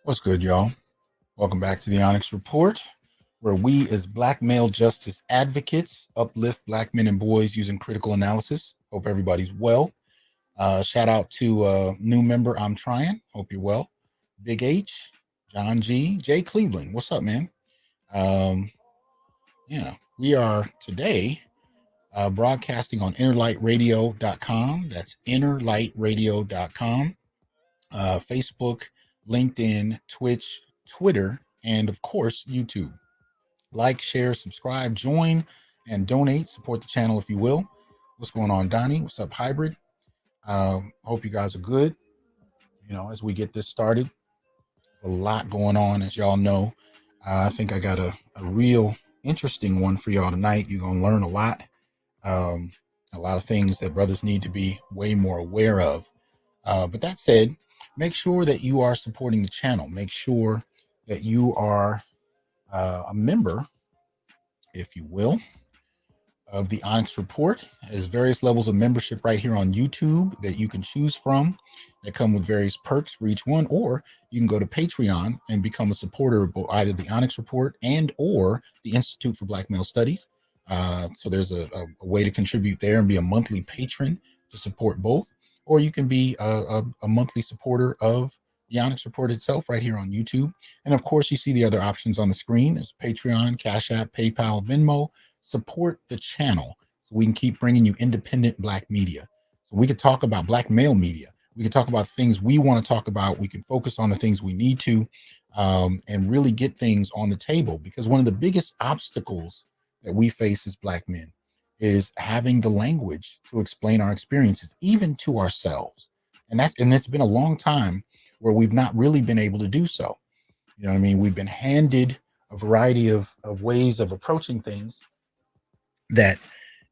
What's good, y'all? Welcome back to the Onyx Report, where we, as Black male justice advocates, uplift Black men and boys using critical analysis. Hope everybody's well. Shout out to new member, I'm trying. Hope you're well. Big H, John G, Jay Cleveland. What's up, man? Um, yeah, we are today broadcasting on innerlightradio.com. That's innerlightradio.com. Facebook, LinkedIn, Twitch, Twitter, and of course, YouTube. Like, share, subscribe, join, and donate. Support the channel if you will. What's going on, Donnie? What's up, Hybrid? Hope you guys are good. You know, as we get this started, there's a lot going on, as y'all know. I think I got a real interesting one for y'all tonight. You're going to learn a lot. A lot of things that brothers need to be way more aware of. But that said, make sure that you are supporting the channel. Make sure that you are a member, if you will, of the Onyx Report. There's various levels of membership right here on YouTube that you can choose from that come with various perks for each one, or you can go to Patreon and become a supporter of either the Onyx Report and or the Institute for Black Male Studies. So there's a way to contribute there and be a monthly patron to support both, or you can be a monthly supporter of the Onyx Report itself right here on YouTube. And of course, you see the other options on the screen. There's Patreon, Cash App, PayPal, Venmo. Support the channel so we can keep bringing you independent Black media. So we could talk about Black male media. We can talk about things we want to talk about. We can focus on the things we need to, and really get things on the table, because one of the biggest obstacles that we face as Black men is having the language to explain our experiences, even to ourselves. And it's been a long time where we've not really been able to do so. You know what I mean? We've been handed a variety of ways of approaching things that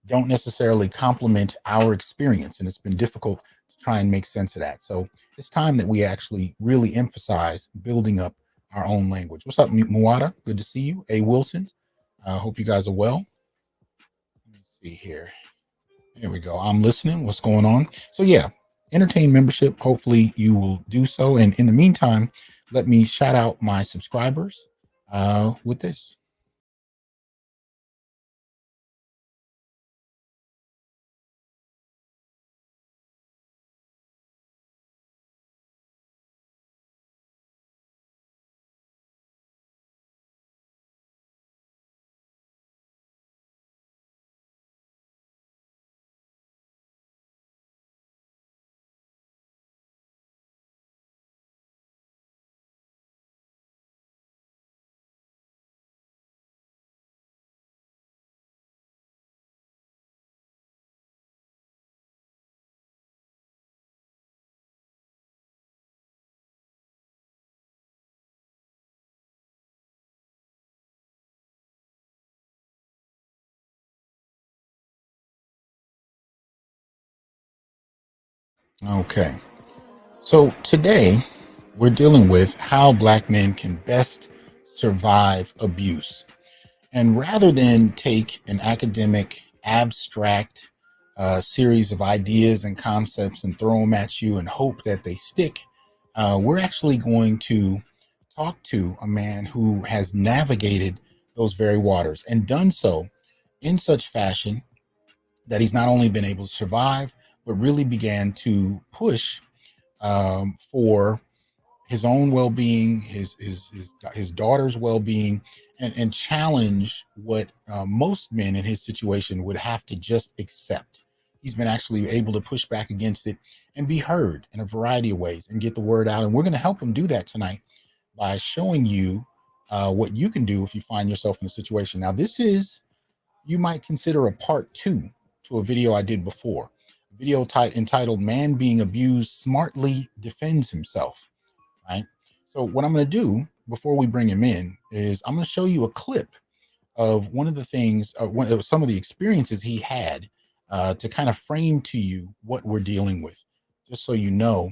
don't necessarily complement our experience, and it's been difficult to try and make sense of that. So it's time that we actually really emphasize building up our own language. What's up, Muada? Good to see you. A. Wilson, hope you guys are well. Let me see here. Here we go. I'm listening. What's going on? So yeah, entertain membership. Hopefully you will do so. And in the meantime, let me shout out my subscribers with this. Okay. So today we're dealing with how Black men can best survive abuse. And rather than take an academic, abstract series of ideas and concepts and throw them at you and hope that they stick, we're actually going to talk to a man who has navigated those very waters and done so in such fashion that he's not only been able to survive, but really began to push for his own well-being, his daughter's well-being, and challenge what most men in his situation would have to just accept. He's been actually able to push back against it and be heard in a variety of ways and get the word out. And we're going to help him do that tonight by showing you what you can do if you find yourself in a situation. Now, this is, you might consider, a part two to a video I did before. A video entitled "Man Being Abused Smartly Defends Himself." Right. So what I'm going to do before we bring him in is I'm going to show you a clip of one of the things, one of some of the experiences he had to kind of frame to you what we're dealing with, just so you know,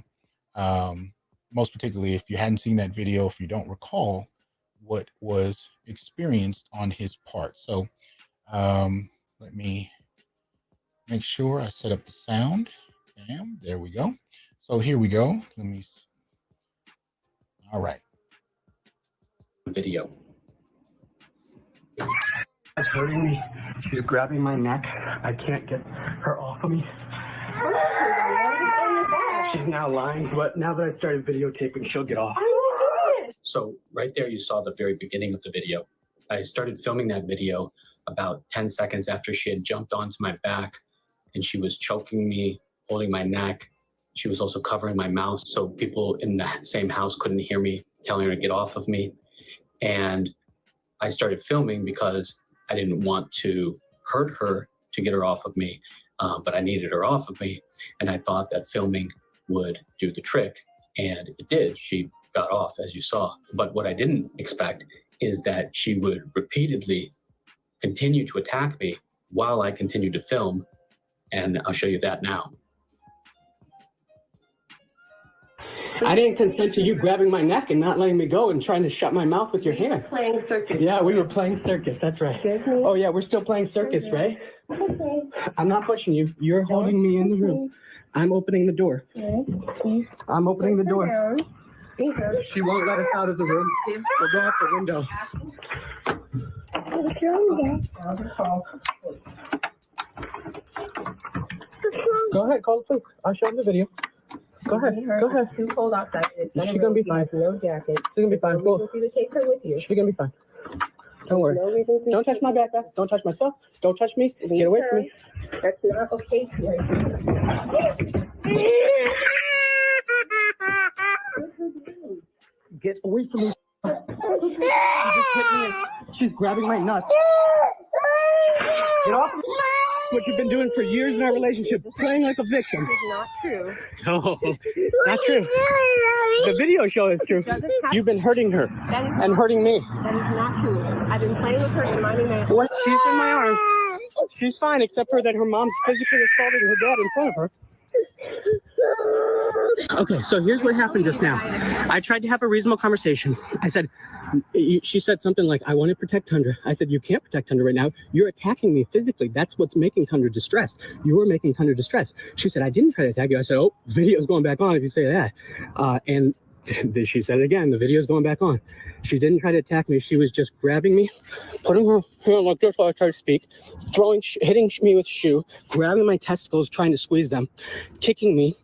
most particularly if you hadn't seen that video, if you don't recall what was experienced on his part. So let me make sure I set up the sound. Bam, there we go. So here we go. All right. video. She's hurting me. She's grabbing my neck. I can't get her off of me. She's now lying, but now that I started videotaping, she'll get off. So right there, you saw the very beginning of the video. I started filming that video about 10 seconds after she had jumped onto my back, and she was choking me, holding my neck. She was also covering my mouth, so people in the same house couldn't hear me telling her to get off of me. And I started filming because I didn't want to hurt her to get her off of me, but I needed her off of me. And I thought that filming would do the trick, and it did. She got off, as you saw. But what I didn't expect is that she would repeatedly continue to attack me while I continued to film, and I'll show you that now. I didn't consent to you grabbing my neck and not letting me go and trying to shut my mouth with your hand. Playing circus. Yeah, we were playing circus. That's right. Oh, yeah, we're still playing circus, right? Okay. I'm not pushing you. You're holding me in the room. I'm opening the door. I'm opening the door. She won't let us out of the room. We'll go out the window. Go ahead, call the police. I'll show them the video. Go ahead. Go ahead. It's too cold outside. She's gonna be fine. No jacket. She's gonna be fine. No Go. reason for you to take her with you. She's gonna be fine. Don't worry. No reason for you Don't touch my backpack. Don't touch my stuff. Don't touch me. Get away from me. That's not okay to Get away from me. She just hit me. She's grabbing my nuts. Get off me. That's what you've been doing for years in our relationship, playing like a victim. It's not true. No, it's not true. The video shows it's true. You've been hurting her and hurting me. That is not true. I've been playing with her and minding my own. She's in my arms. She's fine, except for that her mom's physically assaulting her dad in front of her. Okay, so here's what happened just now. I tried to have a reasonable conversation. She said something like, I want to protect Tundra. I said, you can't protect Tundra right now. You're attacking me physically. That's what's making Tundra distressed. You are making Tundra distressed. She said, I didn't try to attack you. I said, oh, video's going back on if you say that. And she said it again, the video's going back on. She didn't try to attack me. She was just grabbing me, putting her hand like this while I tried to speak, hitting me with a shoe, grabbing my testicles, trying to squeeze them, kicking me,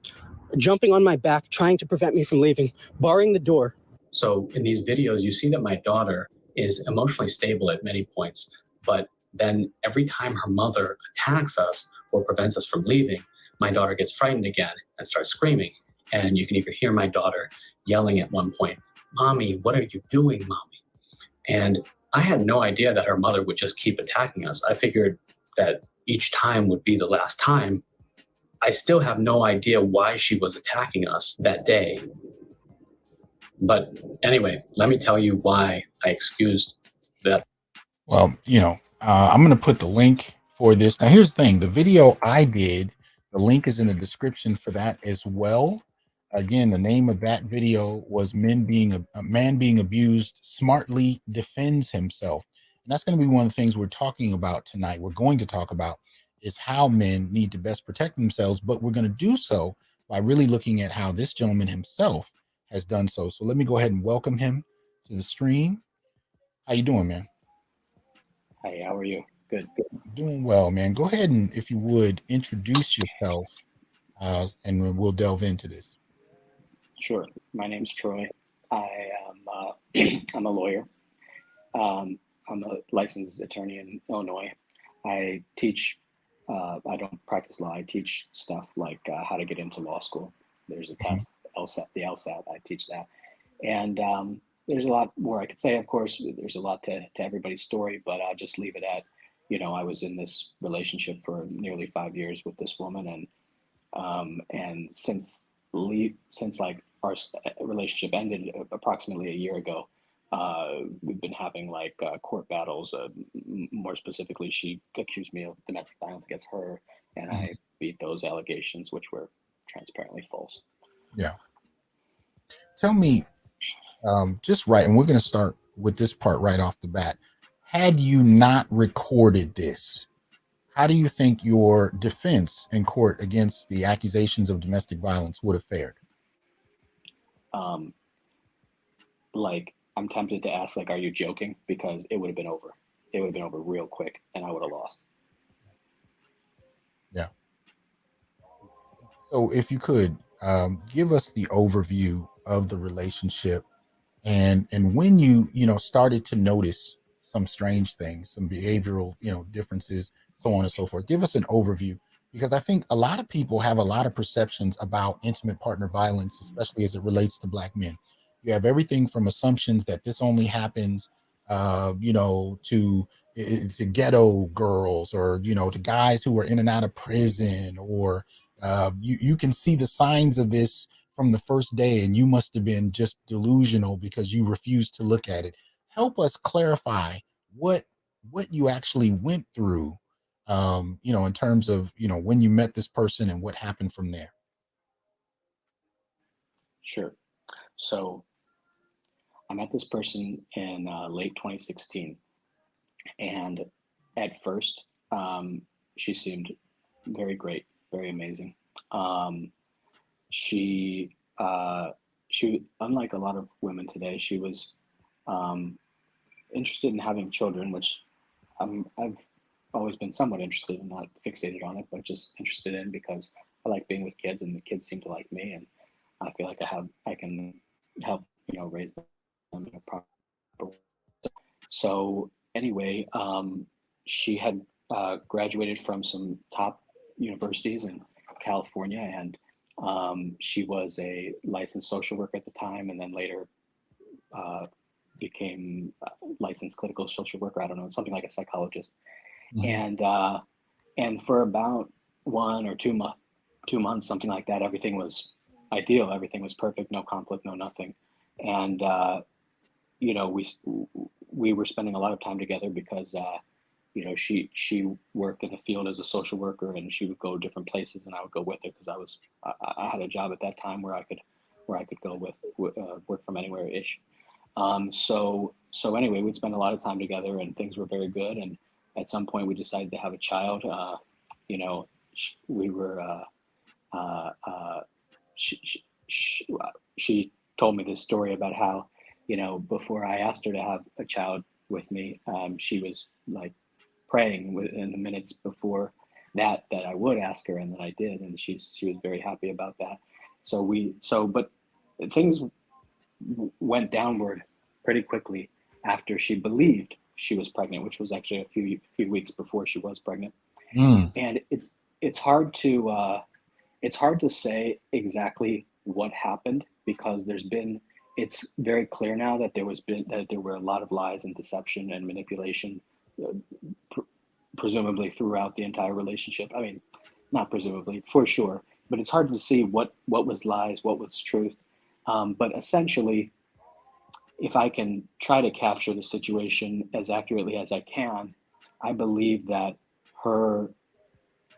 jumping on my back, trying to prevent me from leaving, barring the door. So in these videos, you see that my daughter is emotionally stable at many points, but then every time her mother attacks us or prevents us from leaving, my daughter gets frightened again and starts screaming. And you can even hear my daughter yelling at one point, Mommy, what are you doing, Mommy? And I had no idea that her mother would just keep attacking us. I figured that each time would be the last time. I still have no idea why she was attacking us that day. But anyway, let me tell you why I excused that. Well, I'm going to put the link for this. Now, here's the thing. The video I did, the link is in the description for that as well. Again, the name of that video was a man being abused smartly defends himself. And that's going to be one of the things we're talking about tonight. We're going to talk about is how men need to best protect themselves, but we're going to do so by really looking at how this gentleman himself has done so. So let me go ahead and welcome him to the stream. How you doing, man? Hi, how are you? Good. Doing well, man. Go ahead and, if you would, introduce yourself, and we'll delve into this. Sure. My name's Troy. I am I'm a lawyer. I'm a licensed attorney in Illinois. I teach. I don't practice law. I teach stuff like how to get into law school. There's a test, the LSAT. I teach that, and there's a lot more I could say. Of course, there's a lot to everybody's story, but I'll just leave it at, I was in this relationship for nearly 5 years with this woman, and since like our relationship ended approximately a year ago, we've been having like court battles. More specifically, she accused me of domestic violence against her, and I beat those allegations, which were transparently false. Yeah. Tell me, just right, and we're going to start with this part right off the bat. Had you not recorded this, how do you think your defense in court against the accusations of domestic violence would have fared? Like I'm tempted to ask, like, are you joking? Because it would have been over. It would have been over real quick, and I would have lost. Yeah. So if you could give us the overview of the relationship, and when you know started to notice some strange things, some behavioral differences, so on and so forth. Give us an overview, because I think a lot of people have a lot of perceptions about intimate partner violence, especially as it relates to Black men. You have everything from assumptions that this only happens to ghetto girls, or to guys who are in and out of prison, or you can see the signs of this from the first day, and you must have been just delusional because you refused to look at it. Help us clarify what you actually went through, in terms of when you met this person and what happened from there. Sure. So I met this person in late 2016, and at first, she seemed very great, very amazing. Um, she she, unlike a lot of women today, she was um, interested in having children, which I've always been somewhat interested in, not fixated on it, but just interested in, because I like being with kids, and the kids seem to like me, and I feel like I can help raise them in a proper way. So anyway, she had graduated from some top universities in California, and she was a licensed social worker at the time, and then later uh, became a licensed clinical social worker. I don't know, something like a psychologist. Mhm. And for about 1 or 2 months, something like that, everything was ideal. Everything was perfect. No conflict, no nothing. And you know, we were spending a lot of time together because she worked in the field as a social worker, and she would go different places, and I would go with her because I had a job at that time where I could go with work from anywhere ish. So anyway, we'd spend a lot of time together, and things were very good. And at some point, we decided to have a child. You know, we were she, she, she told me this story about how, before I asked her to have a child with me, she was like praying in the minutes before that I would ask her, and that I did, and she was very happy about that. But things went downward pretty quickly after she believed she was pregnant, which was actually a few weeks before she was pregnant. Mm. And it's hard to say exactly what happened, because it's very clear now that there were a lot of lies and deception and manipulation, uh, pr- presumably throughout the entire relationship. I mean, not presumably, for sure, but it's hard to see what was lies, what was truth. But essentially, if I can try to capture the situation as accurately as I can, I believe her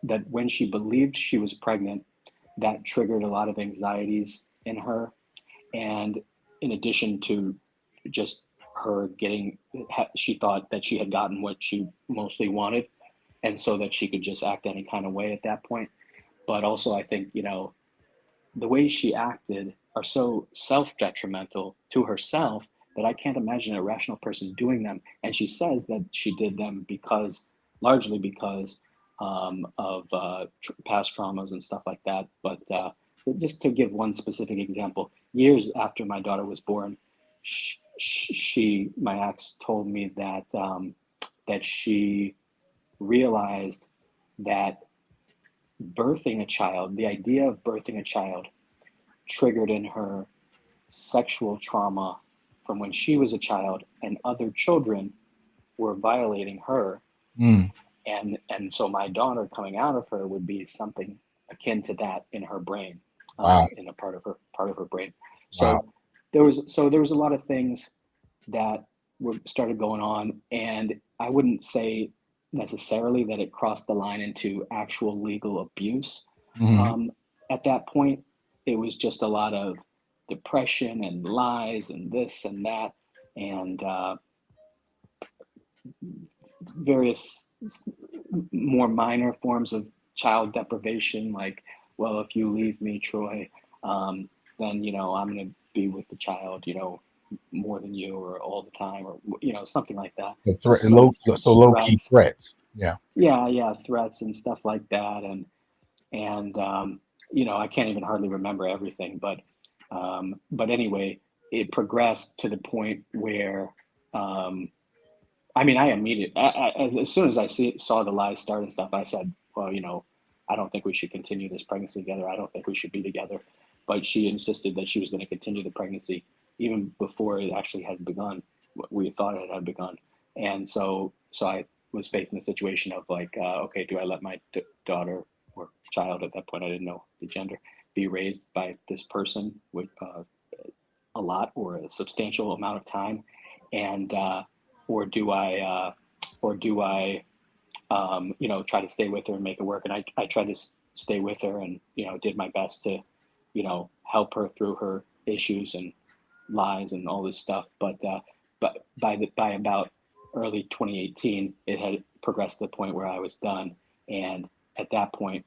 that when she believed she was pregnant, that triggered a lot of anxieties in her. And in addition to just her she thought that she had gotten what she mostly wanted, and so that she could just act any kind of way at that point. But also, I think, the ways she acted are so self-detrimental to herself that I can't imagine a rational person doing them. And she says that she did them largely because of past traumas and stuff like that. But just to give one specific example, years after my daughter was born, my ex, told me that she realized that the idea of birthing a child, triggered in her sexual trauma from when she was a child, and other children were violating her. Mm. And so my daughter coming out of her would be something akin to that in her brain, Wow. in a part of her brain. Wow. So there was a lot of things that started going on, and I wouldn't say necessarily that it crossed the line into actual legal abuse. Mhm. Um, at that point, it was just a lot of depression and lies and this and that, and various more minor forms of child deprivation, like, well, if you leave me, Troy, then I'm going to be with the child, more than you, or all the time, or something like that. The threat, Some low key threats. threats. Yeah. Yeah, threats and stuff like that, and I can't even hardly remember everything, but anyway, it progressed to the point where, I mean, I immediately, as soon as I saw the lies start and stuff, I said, well, I don't think we should continue this pregnancy together. I don't think we should be together. But she insisted that she was going to continue the pregnancy even before it actually had begun. We thought it had begun, and so I was facing the situation of like, okay, do I let my daughter or child, at that point I didn't know the gender, be raised by this person with a lot or a substantial amount of time, and or do I try to stay with her and make it work? And I tried to stay with her, and did my best to help her through her issues and lies and all this stuff. But by about early 2018, it had progressed to the point where I was done, and at that point,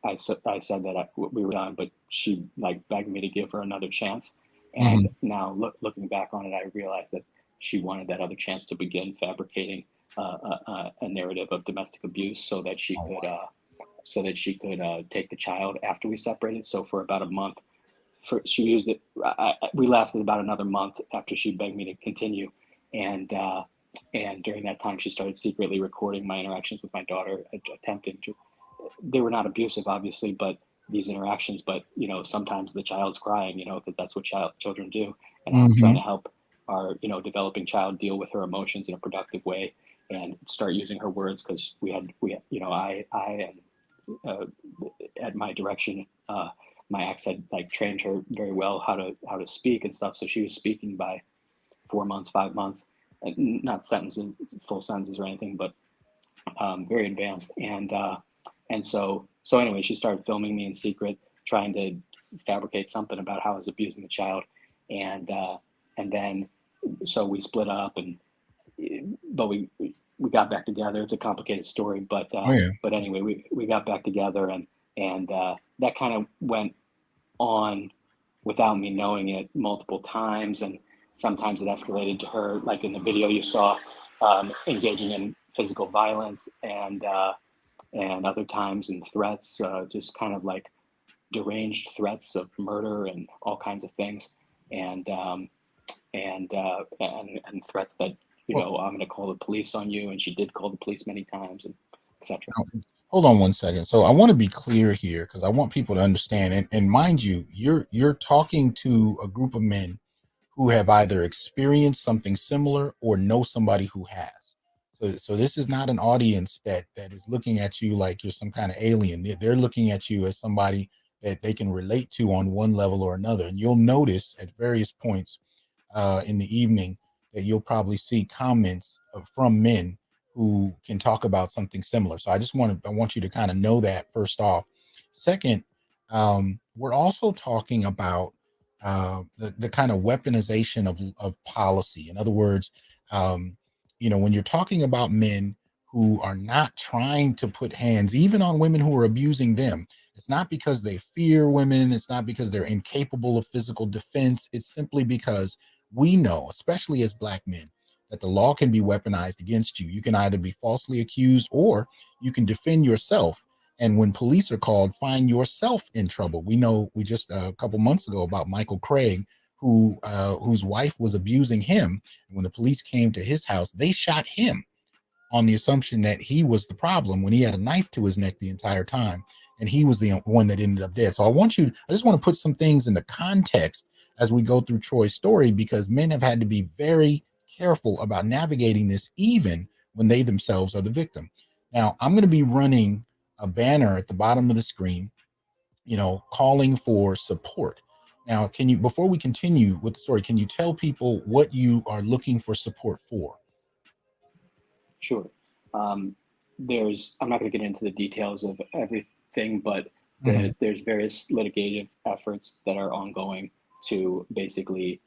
I said that we were done, but she like begged me to give her another chance. And now looking back on it, I realized that she wanted that other chance to begin fabricating a narrative of domestic abuse, so that she could take the child after we separated. So for about a month, she used it. We lasted about another month after she begged me to continue, and during that time, she started secretly recording my interactions with my daughter, attempting to. They were not abusive, obviously, but these interactions. But sometimes the child's crying, because that's what children do, and I'm trying to help our developing child deal with her emotions in a productive way and start using her words, because I and at my direction, my ex had like trained her very well how to speak and stuff. So she was speaking by 4 months, 5 months, not sentences, full sentences or anything, but very advanced. And so anyway, she started filming me in secret, trying to fabricate something about how I was abusing the child, and then so we split up, but we got back together. It's a complicated story, but but anyway, we got back together, and that kind of went on without me knowing it multiple times, and sometimes it escalated to her, like in the video you saw, engaging in physical violence, and other times in threats, just kind of like deranged threats of murder and all kinds of things, and threats that I'm going to call the police on you, and she did call the police many times, and etc. Hold on one second. So I want to be clear here, because I want people to understand, and mind you, you're talking to a group of men who have either experienced something similar or know somebody who has. So this is not an audience that is looking at you like you're some kind of alien. They're looking at you as somebody that they can relate to on one level or another. And you'll notice at various points in the evening that you'll probably see comments from men who can talk about something similar. So I want you to kind of know that first off. Second, we're also talking about the kind of weaponization of policy. In other words, when you're talking about men who are not trying to put hands even on women who are abusing them, it's not because they fear women. It's not because they're incapable of physical defense. It's simply because we know, especially as Black men, that the law can be weaponized against you. You can either be falsely accused or you can defend yourself. And when police are called, find yourself in trouble. We know, we just a couple months ago about Michael Craig, whose wife was abusing him. And when the police came to his house, they shot him on the assumption that he was the problem, when he had a knife to his neck the entire time, and he was the one that ended up dead. So I just want to put some things in the context as we go through Troy's story, because men have had to be very careful about navigating this, even when they themselves are the victim. Now, I'm going to be running a banner at the bottom of the screen, calling for support. Now, before we continue with the story, can you tell people what you are looking for support for? Sure. I'm not going to get into the details of everything, but there's various litigative efforts that are ongoing to basically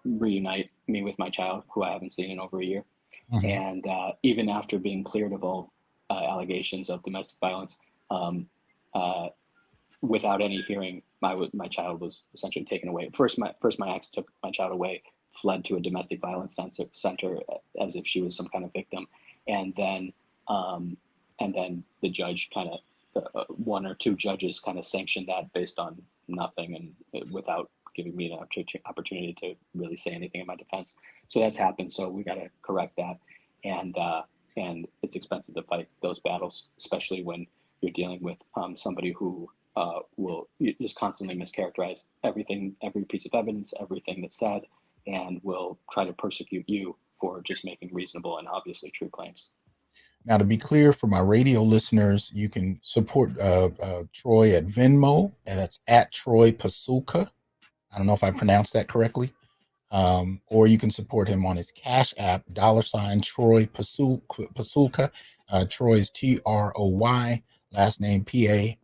reunite me with my child, who I haven't seen in over a year. And even after being cleared of all allegations of domestic violence, without any hearing, my child was essentially taken away. First, my ex took my child away fled to a domestic violence center as if she was some kind of victim, and then the judge kind of one or two judges kind of sanctioned that based on nothing and without giving me an opportunity to really say anything in my defense. So that's happened. So we got to correct that, and it's expensive to fight those battles, especially when you're dealing with somebody who will just constantly mischaracterize everything, every piece of evidence, everything that's said, and will try to persecute you for just making reasonable and obviously true claims. Now, to be clear for my radio listeners, you can support Troy at Venmo, and that's at Troy Pasulka. I don't know if I pronounced that correctly. Or you can support him on his Cash App, $ Troy Pasulka. Troy is Troy, last name Pasulka.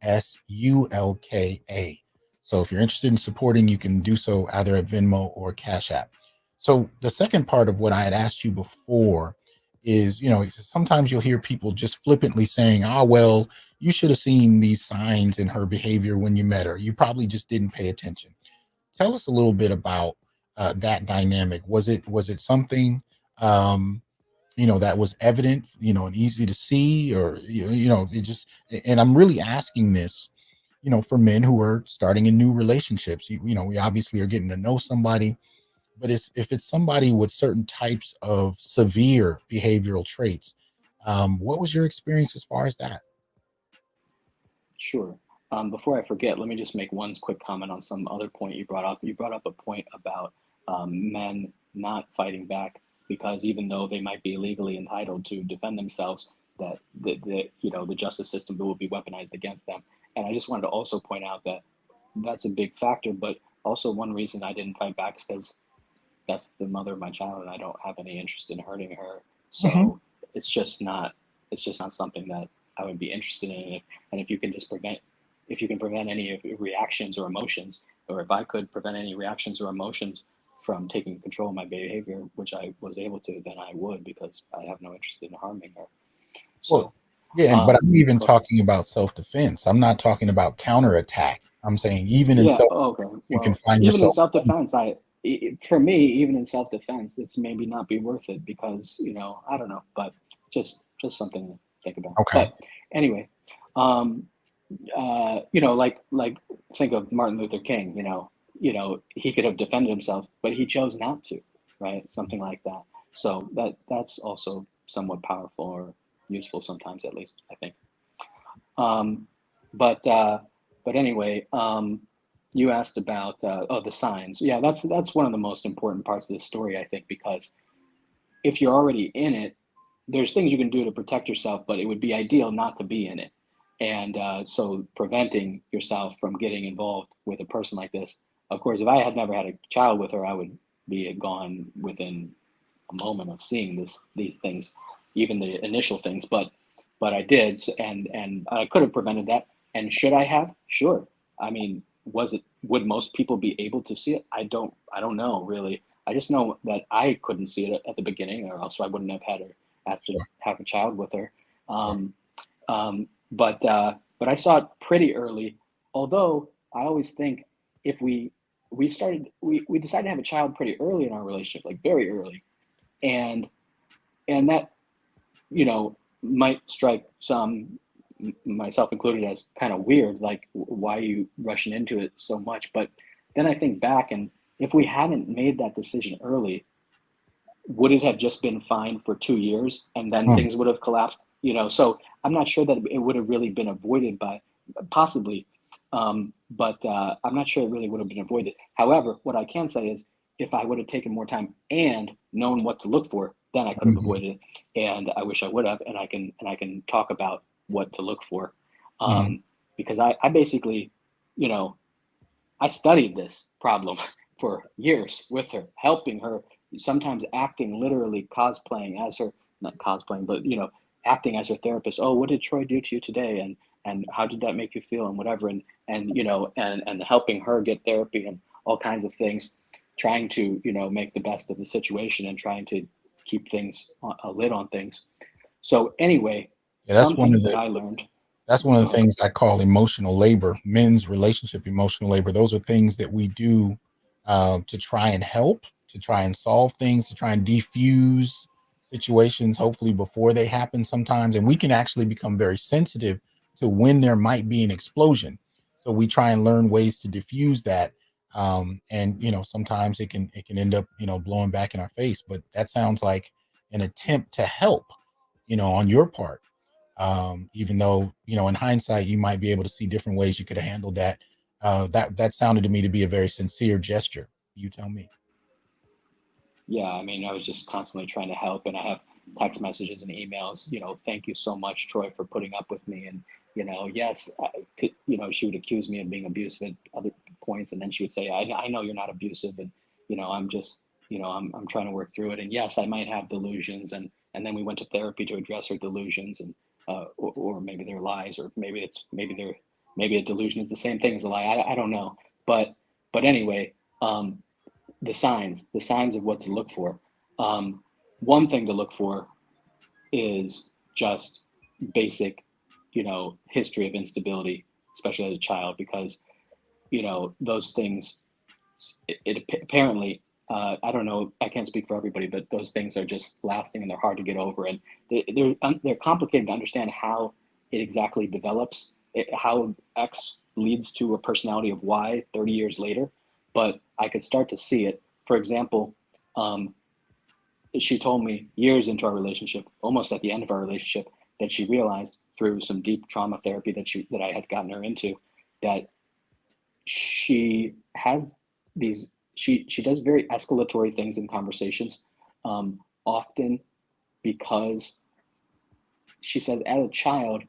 So if you're interested in supporting, you can do so either at Venmo or Cash App. So the second part of what I had asked you before is, sometimes you'll hear people just flippantly saying, oh, well, you should have seen these signs in her behavior when you met her. You probably just didn't pay attention. Tell us a little bit about that dynamic. Was it something, that was evident, and easy to see, or, it just, and I'm really asking this, for men who are starting in new relationships. We obviously are getting to know somebody, but if it's somebody with certain types of severe behavioral traits, what was your experience as far as that? Sure. Before I forget, let me just make one quick comment on some other point you brought up. You brought up a point about men not fighting back because even though they might be legally entitled to defend themselves, that the justice system will be weaponized against them. And I just wanted to also point out that that's a big factor, but also one reason I didn't fight back is because that's the mother of my child, and I don't have any interest in hurting her. So it's just not something that I would be interested in. And if you can prevent any of your reactions or emotions, or if I could prevent any reactions or emotions from taking control of my behavior, which I was able to, then I would, because I have no interest in harming her. So, well, yeah, but I'm even talking about self-defense. I'm not talking about counterattack. I'm saying even in self-defense, you can find even yourself. In self-defense, for me, even in self-defense, it's maybe not be worth it because, I don't know, but just something to think about. Okay. But anyway, like think of Martin Luther King, he could have defended himself, but he chose not to, right? Something like that. So that's also somewhat powerful or useful sometimes, at least, I think. But anyway, you asked about the signs. Yeah, that's one of the most important parts of the story, I think, because if you're already in it, there's things you can do to protect yourself, but it would be ideal not to be in it. And so preventing yourself from getting involved with a person like this, of course, if I had never had a child with her, I would be gone within a moment of seeing these things, even the initial things. But I did, and I could have prevented that. And should I have? Sure. I mean, would most people be able to see it? I don't know, really. I just know that I couldn't see it at the beginning, or else I wouldn't have had to have a child with her. But I saw it pretty early. Although I always think if we decided to have a child pretty early in our relationship, like very early, and that might strike some, myself included, as kind of weird, like why are you rushing into it so much? But then I think back, and if we hadn't made that decision early, would it have just been fine for 2 years and then things would have collapsed? So I'm not sure that it would have really been avoided by, possibly, but I'm not sure it really would have been avoided. However, what I can say is if I would have taken more time and known what to look for, then I could have avoided it. And I wish I would have, and I can talk about what to look for. Because I basically, I studied this problem for years with her, helping her, sometimes acting, literally cosplaying as her, not cosplaying, but, acting as her therapist. Oh, what did Troy do to you today? And how did that make you feel? And whatever. And helping her get therapy and all kinds of things, trying to, make the best of the situation and trying to keep things, a lid on things. So anyway, that's one of the, I learned. That's one of the things I call emotional labor, men's relationship emotional labor. Those are things that we do to try and help. to try and solve things, to try and defuse situations, hopefully before they happen sometimes. And we can actually become very sensitive to when there might be an explosion. So we try and learn ways to diffuse that. And sometimes it can end up, blowing back in our face. But that sounds like an attempt to help, on your part. Even though, in hindsight, you might be able to see different ways you could have handled that. That sounded to me to be a very sincere gesture. You tell me. Yeah, I mean, I was just constantly trying to help, and I have text messages and emails. Thank you so much, Troy, for putting up with me. And yes, she would accuse me of being abusive at other points, and then she would say, I know you're not abusive, and I'm just, I'm trying to work through it. And yes, I might have delusions, and then we went to therapy to address her delusions, and or maybe they're lies, or maybe a delusion is the same thing as a lie. I don't know, but anyway. The signs of what to look for. One thing to look for is just basic, history of instability, especially as a child, because, those things, it apparently, I don't know, I can't speak for everybody, but those things are just lasting and they're hard to get over. And they're complicated to understand how it exactly develops, how X leads to a personality of Y 30 years later. But I could start to see it. For example, she told me years into our relationship, almost at the end of our relationship, that she realized through some deep trauma therapy that I had gotten her into, that she has these, she does very escalatory things in conversations, often because she said as a child,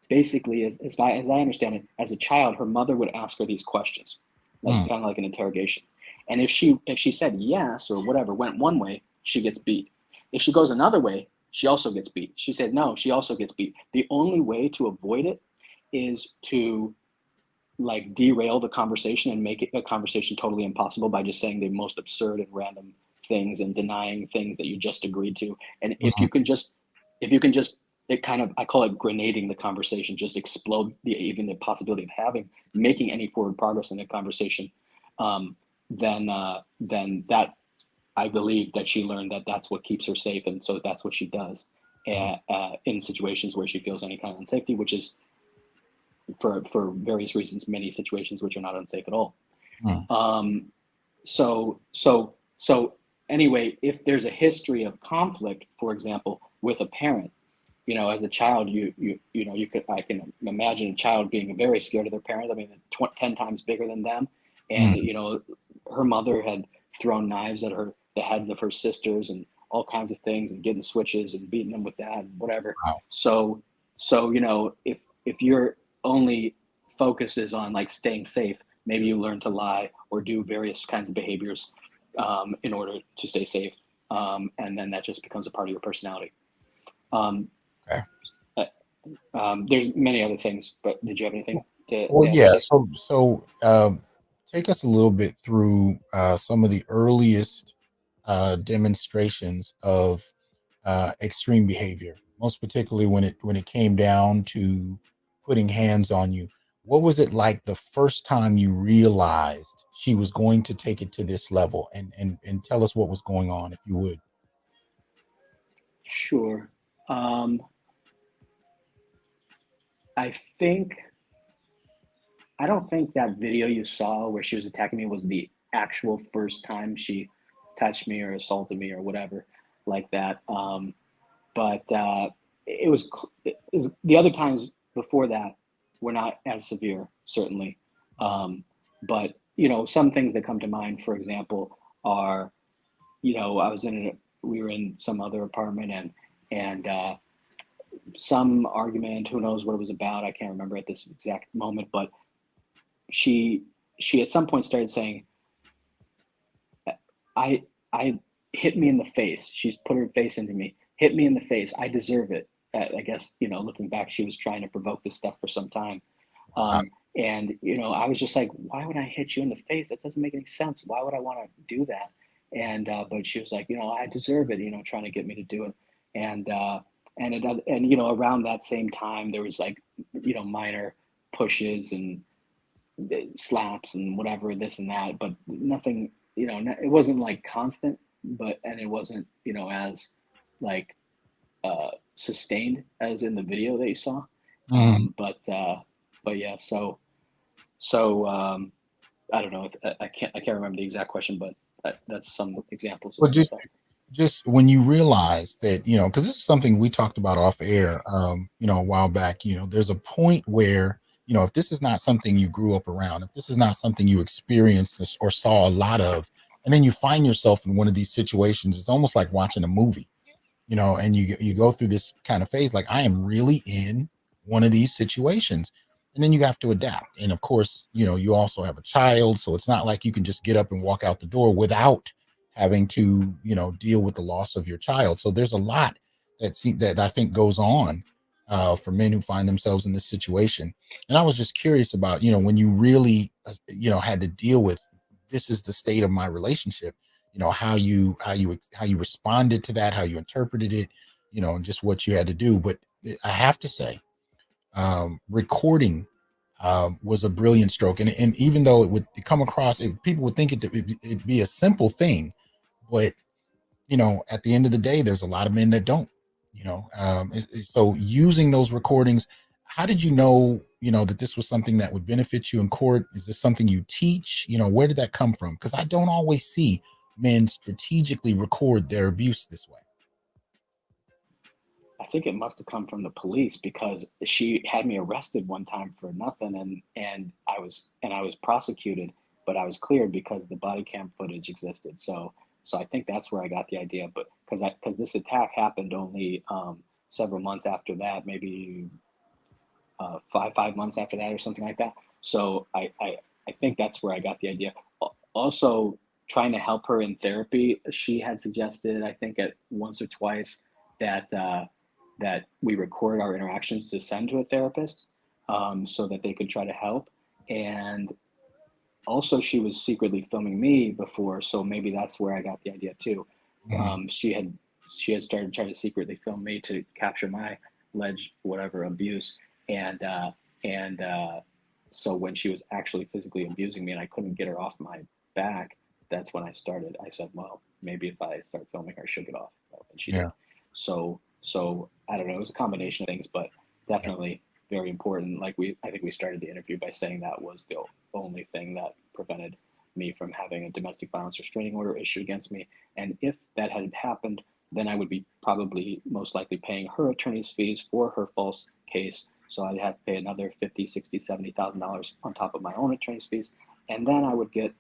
basically, as I understand it, as a child, her mother would ask her these questions, like kind of like an interrogation. And if she said yes or whatever, went one way, she gets beat. If she goes another way, she also gets beat. She said no, she also gets beat. The only way to avoid it is to like derail the conversation and make it a conversation totally impossible by just saying the most absurd and random things and denying things that you just agreed to. And if you can just it kind of, I call it grenading the conversation, just explode even the possibility of making any forward progress in the conversation, then that, I believe that she learned that that's what keeps her safe. And so that's what she does in situations where she feels any kind of unsafety, which is for various reasons, many situations which are not unsafe at all. So anyway, if there's a history of conflict, for example, with a parent, as a child, I can imagine a child being very scared of their parent. I mean, 10 times bigger than them. And, her mother had thrown knives at the heads of her sisters and all kinds of things, and getting switches and beating them with that and whatever. Wow. So, if your only focus is on like staying safe, maybe you learn to lie or do various kinds of behaviors in order to stay safe. And then that just becomes a part of your personality. Okay. There's many other things, but did you have anything to? Well, yeah. So take us a little bit through some of the earliest demonstrations of extreme behavior, most particularly when it came down to putting hands on you. What was it like the first time you realized she was going to take it to this level? And tell us what was going on, if you would. Sure. I don't think that video you saw where she was attacking me was the actual first time she touched me or assaulted me or whatever like that. But it was the other times before that were not as severe, certainly. But some things that come to mind, for example, are, we were in some other apartment and some argument, who knows what it was about, I can't remember at this exact moment, but she at some point started saying, I hit me in the face. She's put her face into me, hit me in the face. I deserve it. I guess, looking back, she was trying to provoke this stuff for some time. And, I was just like, why would I hit you in the face? That doesn't make any sense. Why would I want to do that? And, but she was like, I deserve it, trying to get me to do it. And around that same time, there was like, minor pushes and slaps and whatever, this and that, but nothing it wasn't like constant, and it wasn't, as like sustained as in the video that you saw. Mhm. But yeah, so I don't know. I can't remember the exact question, but that's some examples of Well, stuff. just when you realize that, because this is something we talked about off air, a while back. There's a point where, if this is not something you grew up around, if this is not something you experienced or saw a lot of, and then you find yourself in one of these situations, it's almost like watching a movie. And you go through this kind of phase, like I am really in one of these situations, and then you have to adapt. And of course, you also have a child, so it's not like you can just get up and walk out the door without having to, deal with the loss of your child. So there's a lot that I think goes on for men who find themselves in this situation. And I was just curious about, when you really, had to deal with, this is the state of my relationship, how you responded to that, how you interpreted it, and just what you had to do. But I have to say, recording was a brilliant stroke, and even though it would come across, people would think it'd be a simple thing, but at the end of the day, there's a lot of men that don't. So using those recordings, how did you know, that this was something that would benefit you in court? Is this something you teach? Where did that come from? Because I don't always see men strategically record their abuse this way. I think it must have come from the police, because she had me arrested one time for nothing, and I was prosecuted, but I was cleared because the body cam footage existed. So I think that's where I got the idea. But because this attack happened only several months after that, maybe 5 months after that or something like that. So I think that's where I got the idea. Also, trying to help her in therapy, she had suggested, I think at once or twice, that that we record our interactions to send to a therapist, so that they could try to help. And also, she was secretly filming me before, so maybe that's where I got the idea too. Mhm. She had started trying to secretly film me to capture my alleged whatever abuse, and and so when she was actually physically abusing me and I couldn't get her off my back, that's when I started. I said, well, maybe if I start filming her, she'll get off, and she did. Yeah. So I don't know. It was a combination of things, but Yeah. definitely very important. I think we started the interview by saying that was the only thing that prevented me from having a domestic violence restraining order issued against me. And if that had happened, then I would be probably most likely paying her attorney's fees for her false case. So I'd have to pay another $50, $60, $70,000 on top of my own attorney's fees. And then I would get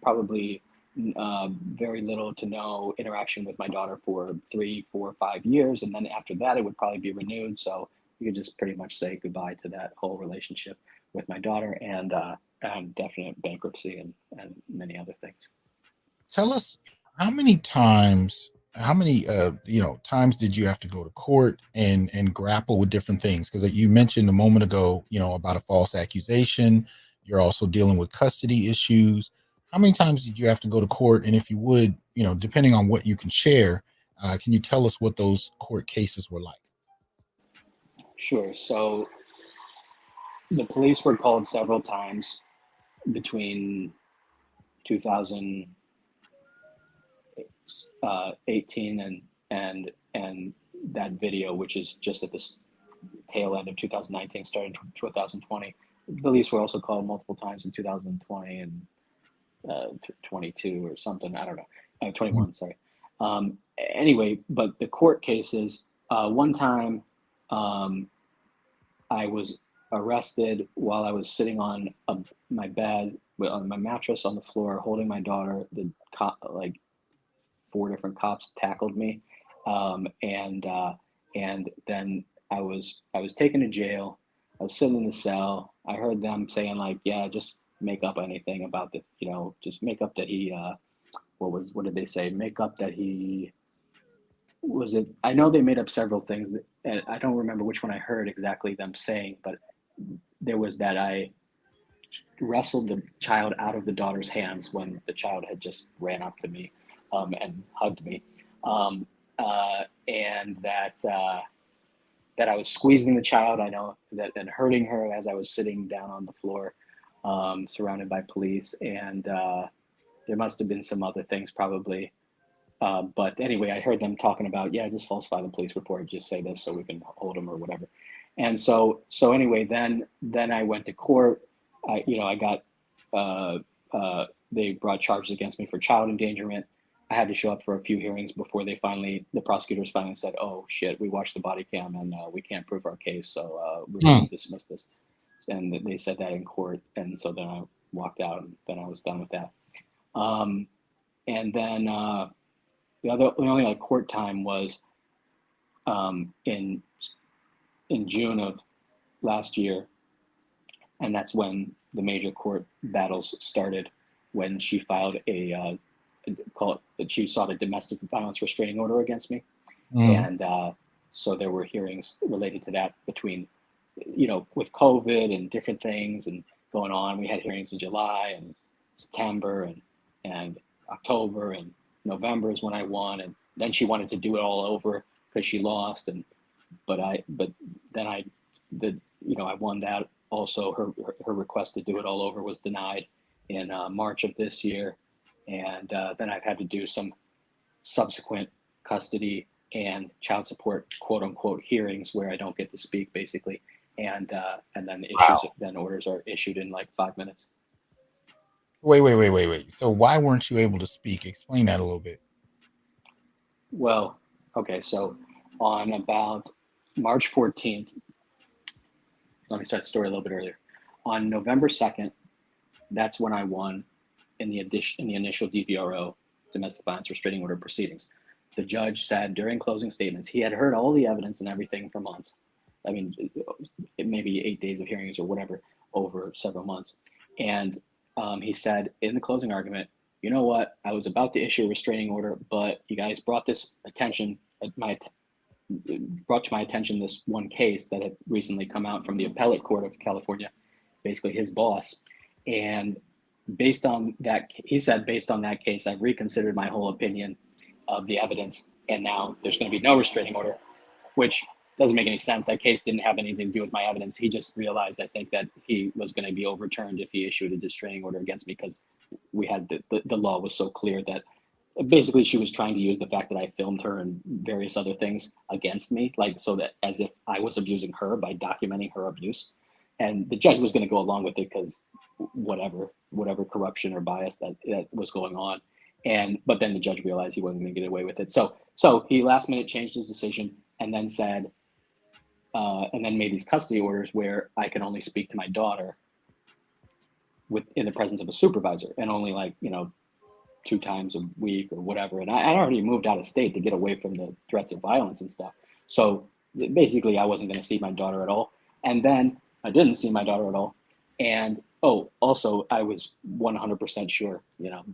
probably very little to no interaction with my daughter for 3, 4, 5 years. And then after that, it would probably be renewed. So you could just pretty much say goodbye to that whole relationship with my daughter, and definite bankruptcy and many other things. Tell us, how many times did you have to go to court and grapple with different things? Because you mentioned a moment ago, about a false accusation. You're also dealing with custody issues. How many times did you have to go to court? And if you would, depending on what you can share, can you tell us what those court cases were like? Sure. So the police were called several times between 2018 and that video, which is just at the tail end of 2019, starting 2020. The police were also called multiple times in 2020 and 22 or something. I don't know. 21, sorry. Anyway, but the court cases, one time I was arrested while I was sitting on my bed, on my mattress on the floor, holding my daughter. The like 4 different cops tackled me, and then I was taken to jail. I was sitting in the cell. I heard them saying like, "Yeah, just make up anything about the, just make up that he, what did they say? Make up that he was it. I know they made up several things, and I don't remember which one I heard exactly them saying, but there was that I wrestled the child out of the daughter's hands when the child had just ran up to me, and hugged me, and that I was squeezing the child. I know that, and hurting her as I was sitting down on the floor, surrounded by police, there must have been some other things probably. But anyway, I heard them talking about, yeah, just falsify the police report, just say this so we can hold them or whatever. And so anyway, then I went to court. I got, they brought charges against me for child endangerment. I had to show up for a few hearings before the prosecutors finally said, oh shit, we watched the body cam and we can't prove our case. So we're going to dismiss this. And they said that in court. And so then I walked out and then I was done with that. And then the only like court time was in June of last year. And that's when the major court battles started, when she filed she sought a domestic violence restraining order against me. And so there were hearings related to that between, with COVID and different things and going on. We had hearings in July and September and October, and November is when I won. And then she wanted to do it all over because she lost. But then I won that. Also, her request to do it all over was denied in March of this year. And then I've had to do some subsequent custody and child support, quote unquote, hearings where I don't get to speak, basically. And then orders are issued in like 5 minutes. Wait. So why weren't you able to speak? Explain that a little bit. Well, okay. So on about March 14th, let me start the story a little bit earlier. On November 2nd, that's when I won in the initial DVRO, domestic violence restraining order proceedings. The judge said during closing statements, he had heard all the evidence and everything for months. I mean, it may be 8 days of hearings or whatever over several months. And he said in the closing argument, you know what, I was about to issue a restraining order, but you guys brought to my attention this one case that had recently come out from the appellate court of California, basically his boss. And based on that, he said, based on that case, I've reconsidered my whole opinion of the evidence, and now there's going to be no restraining order, which doesn't make any sense. That case didn't have anything to do with my evidence. He just realized, I think, that he was going to be overturned if he issued a restraining order against me, because we had the law was so clear that basically she was trying to use the fact that I filmed her and various other things against me, like so that as if I was abusing her by documenting her abuse. And the judge was going to go along with it because whatever corruption or bias that was going on. But then the judge realized he wasn't going to get away with it. So he last minute changed his decision and then said, and then made these custody orders where I can only speak to my daughter in the presence of a supervisor, and only 2 times a week or whatever. And I already moved out of state to get away from the threats of violence and stuff. So basically I wasn't going to see my daughter at all. And then I didn't see my daughter at all. And also I was 100% sure,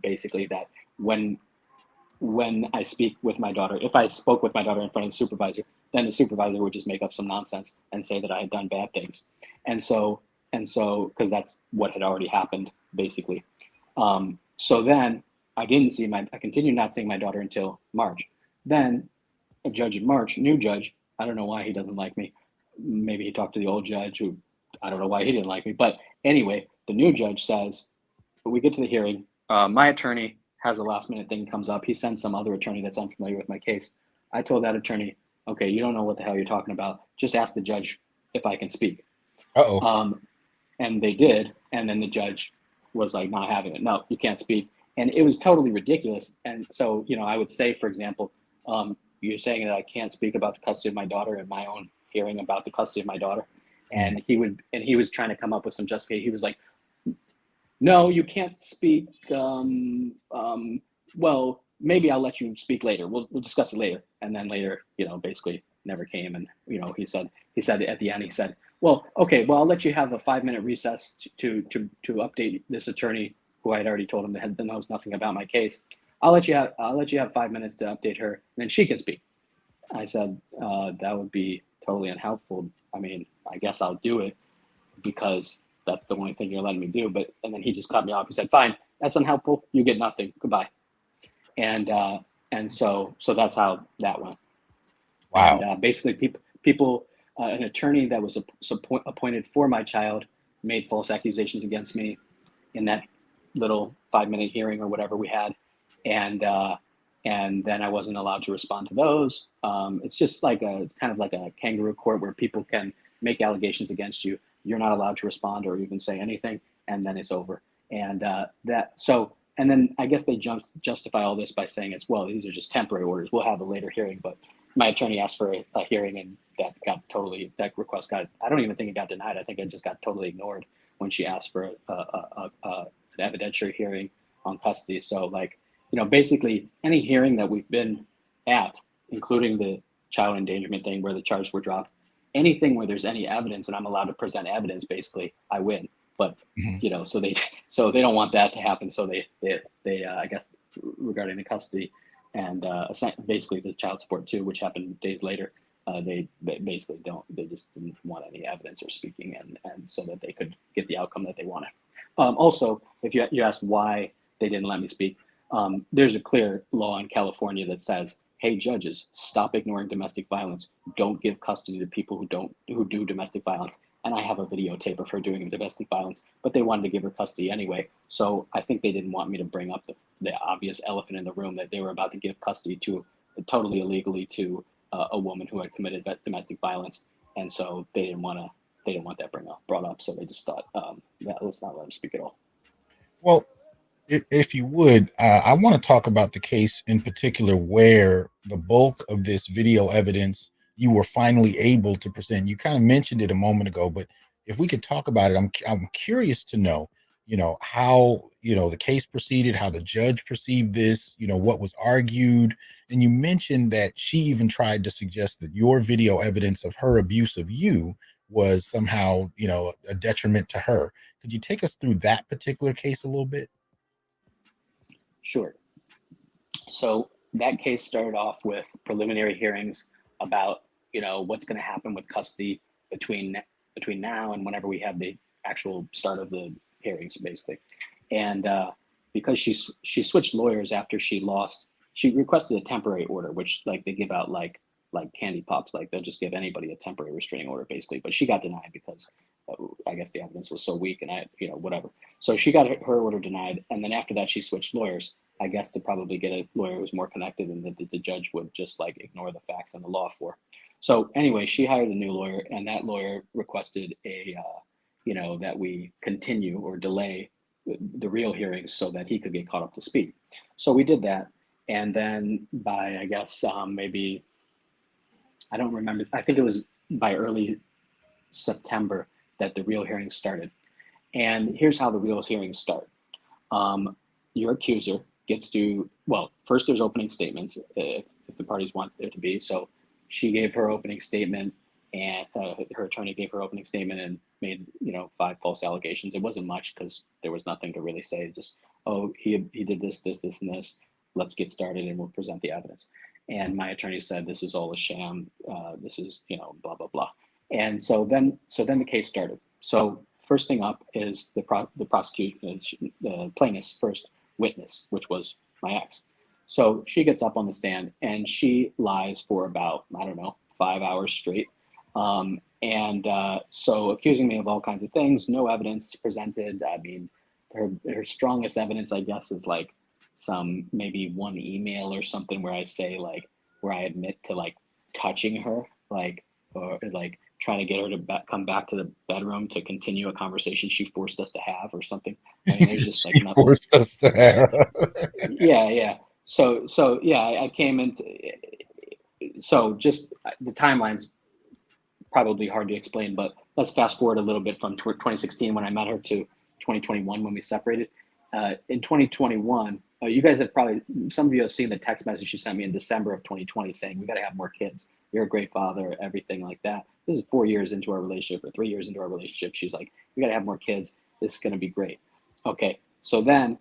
basically that when I speak with my daughter, if I spoke with my daughter in front of the supervisor, then the supervisor would just make up some nonsense and say that I had done bad things. And so, because that's what had already happened, basically. So then I continued not seeing my daughter until March. Then a judge in March, new judge, I don't know why he doesn't like me. Maybe he talked to the old judge who, I don't know why he didn't like me. But anyway, the new judge says, we get to the hearing, my attorney has a last minute thing comes up. He sends some other attorney that's unfamiliar with my case. I told that attorney, okay, you don't know what the hell you're talking about. Just ask the judge if I can speak. And they did. And then the judge was like not having it. No, you can't speak. And it was totally ridiculous. And so, I would say, for example, you're saying that I can't speak about the custody of my daughter in my own hearing about the custody of my daughter. And he was trying to come up with some justification. He was like, no, you can't speak. Well, maybe I'll let you speak later. We'll discuss it later. And then later, basically never came. And, he said at the end, he said, well, okay, well, I'll let you have a 5-minute recess to update this attorney who I had already told him that knows nothing about my case. I'll let you have 5 minutes to update her, and then she can speak. I said, that would be totally unhelpful. I mean, I guess I'll do it because that's the only thing you're letting me do. And then he just cut me off. He said, fine, that's unhelpful. You get nothing. Goodbye. And so that's how that went. Wow. And basically people, an attorney that was appointed for my child made false accusations against me in that little 5-minute hearing or whatever we had, and then I wasn't allowed to respond to those. It's just like it's kind of like a kangaroo court where people can make allegations against you. You're not allowed to respond or even say anything, and then it's over. And and then I guess they justify all this by saying it's, well, these are just temporary orders. We'll have a later hearing, but my attorney asked for a hearing, and that request got, I don't even think it got denied. I think it just got totally ignored when she asked for an evidentiary hearing on custody. So like, basically any hearing that we've been at, including the child endangerment thing where the charges were dropped, anything where there's any evidence and I'm allowed to present evidence, basically I win. But so they don't want that to happen. So they I guess regarding the custody and basically the child support too, which happened days later, they basically they just didn't want any evidence or speaking, and so that they could get the outcome that they wanted. Also, if you ask why they didn't let me speak, there's a clear law in California that says, hey, judges, stop ignoring domestic violence. Don't give custody to people who do domestic violence. And I have a videotape of her doing domestic violence, but they wanted to give her custody anyway. So I think they didn't want me to bring up the obvious elephant in the room that they were about to give custody to totally illegally to a woman who had committed domestic violence. And so they didn't want that brought up. So they just thought, let's not let them speak at all. Well, if you would, I want to talk about the case in particular where the bulk of this video evidence you were finally able to present. You kind of mentioned it a moment ago, but if we could talk about it, I'm curious to know, how, the case proceeded, how the judge perceived this, what was argued. And you mentioned that she even tried to suggest that your video evidence of her abuse of you was somehow, a detriment to her. Could you take us through that particular case a little bit? Sure. So that case started off with preliminary hearings about, what's going to happen with custody between now and whenever we have the actual start of the hearings, basically. And because she switched lawyers after she lost, she requested a temporary order, which like they give out like candy pops, like they'll just give anybody a temporary restraining order, basically. But she got denied because I guess the evidence was so weak, and whatever. So she got her order denied, and then after that she switched lawyers, I guess to probably get a lawyer who's more connected and that the judge would just like ignore the facts and the law for. So anyway, she hired a new lawyer, and that lawyer requested that we continue or delay the real hearings so that he could get caught up to speed. So we did that, and then by I guess maybe, I don't remember, I think it was by early September that the real hearings started. And here's how the real hearings start. Your accuser gets to, well, first there's opening statements if the parties want there to be. So she gave her opening statement, and her attorney gave her opening statement and made 5 false allegations. It wasn't much because there was nothing to really say. Just, oh, he did this, and this. Let's get started and we'll present the evidence. And my attorney said, this is all a sham. This is blah blah blah. And so then the case started. So first thing up is the prosecution, the plaintiff's first witness, which was my ex. So she gets up on the stand and she lies for about, I don't know, 5 hours straight. So accusing me of all kinds of things, no evidence presented. I mean, her strongest evidence, I guess, is like maybe one email or something where I say where I admit to touching her, or trying to get her to come back to the bedroom to continue a conversation she forced us to have or something. I mean, there's just she nothing. Forced us to have. Yeah. So yeah, I came into, so just the timeline's probably hard to explain, but let's fast forward a little bit from 2016 when I met her to 2021 when we separated. In 2021, you guys have probably, some of you have seen the text message she sent me in December of 2020 saying, we got to have more kids. You're a great father, everything like that. This is 4 years into our relationship or 3 years into our relationship. She's like, we got to have more kids. This is going to be great. Okay. So then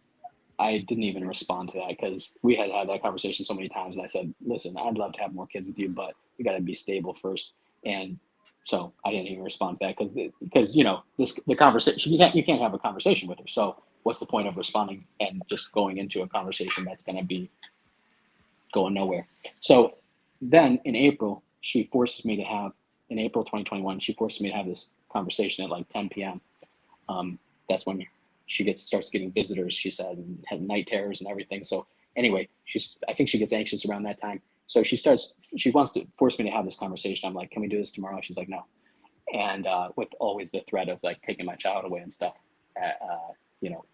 I didn't even respond to that because we had that conversation so many times. And I said, listen, I'd love to have more kids with you, but we got to be stable first. And so I didn't even respond to that because the conversation, you can't have a conversation with her. So what's the point of responding and just going into a conversation that's going to be going nowhere? So then in April 2021, she forces me to have this conversation at 10 p.m. That's when she starts getting visitors, she said, and had night terrors and everything. So anyway, I think she gets anxious around that time. So she wants to force me to have this conversation. I'm like, can we do this tomorrow? She's like, no. And with always the threat of like taking my child away and stuff,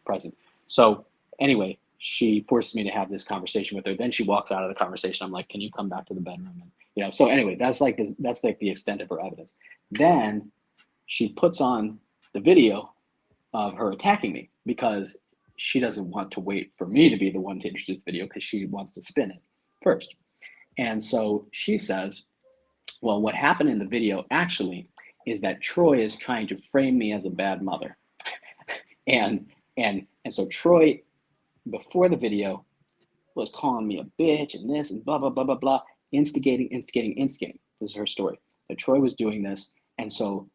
present. So anyway, she forces me to have this conversation with her. Then she walks out of the conversation. I'm like, can you come back to the bedroom? And, so anyway, that's like the extent of her evidence. Then she puts on the video of her attacking me because she doesn't want to wait for me to be the one to introduce the video because she wants to spin it first. And so she says, well, what happened in the video actually is that Troy is trying to frame me as a bad mother. and so Troy, before the video, was calling me a bitch and this and blah, blah, blah, blah, blah, instigating. This is her story, that Troy was doing this. And so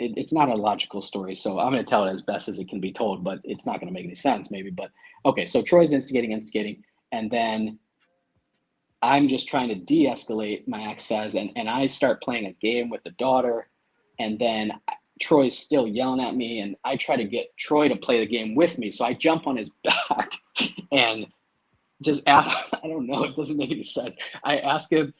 it's not a logical story. So I'm going to tell it as best as it can be told, but it's not going to make any sense maybe. But okay, so Troy's instigating. And then I'm just trying to de-escalate, my ex says, and I start playing a game with the daughter. And then Troy's still yelling at me, and I try to get Troy to play the game with me. So I jump on his back and just ask, I don't know, it doesn't make any sense. I ask him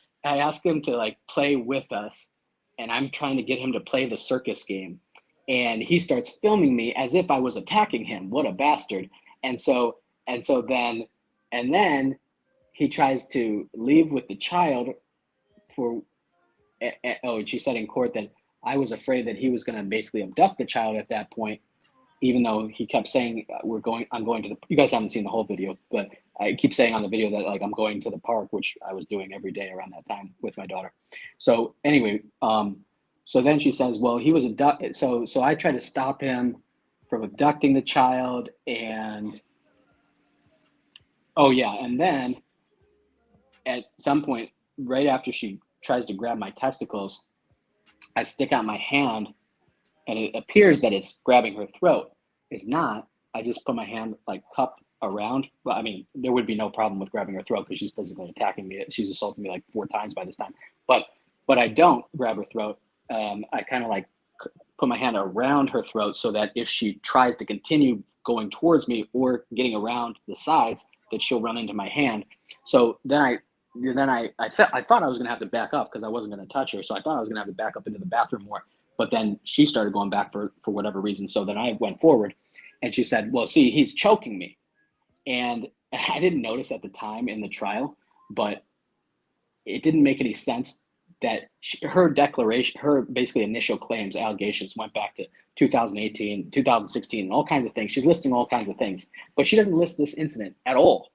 to like play with us, and I'm trying to get him to play the circus game. And he starts filming me as if I was attacking him. What a bastard. And then he tries to leave with the child she said in court that I was afraid that he was going to basically abduct the child at that point, even though he kept saying, I'm going to you guys haven't seen the whole video, but I keep saying on the video that like I'm going to the park, which I was doing every day around that time with my daughter. So anyway, so then she says, well, he was abducted. So I tried to stop him from abducting the child. And and then at some point, right after she tries to grab my testicles, I stick out my hand, and it appears that it's grabbing her throat. It's not. I just put my hand like cupped around. Well, I mean, there would be no problem with grabbing her throat because she's physically attacking me. She's assaulted me like 4 times by this time. But I don't grab her throat. I kind of like put my hand around her throat so that if she tries to continue going towards me or getting around the sides, that she'll run into my hand. So then I thought I was going to have to back up because I wasn't going to touch her. So I thought I was going to have to back up into the bathroom more. But then she started going back for whatever reason. So then I went forward, and she said, well, see, he's choking me. And I didn't notice at the time in the trial, but it didn't make any sense that her declaration, her basically initial claims, allegations went back to 2018, 2016, and all kinds of things. She's listing all kinds of things, but she doesn't list this incident at all,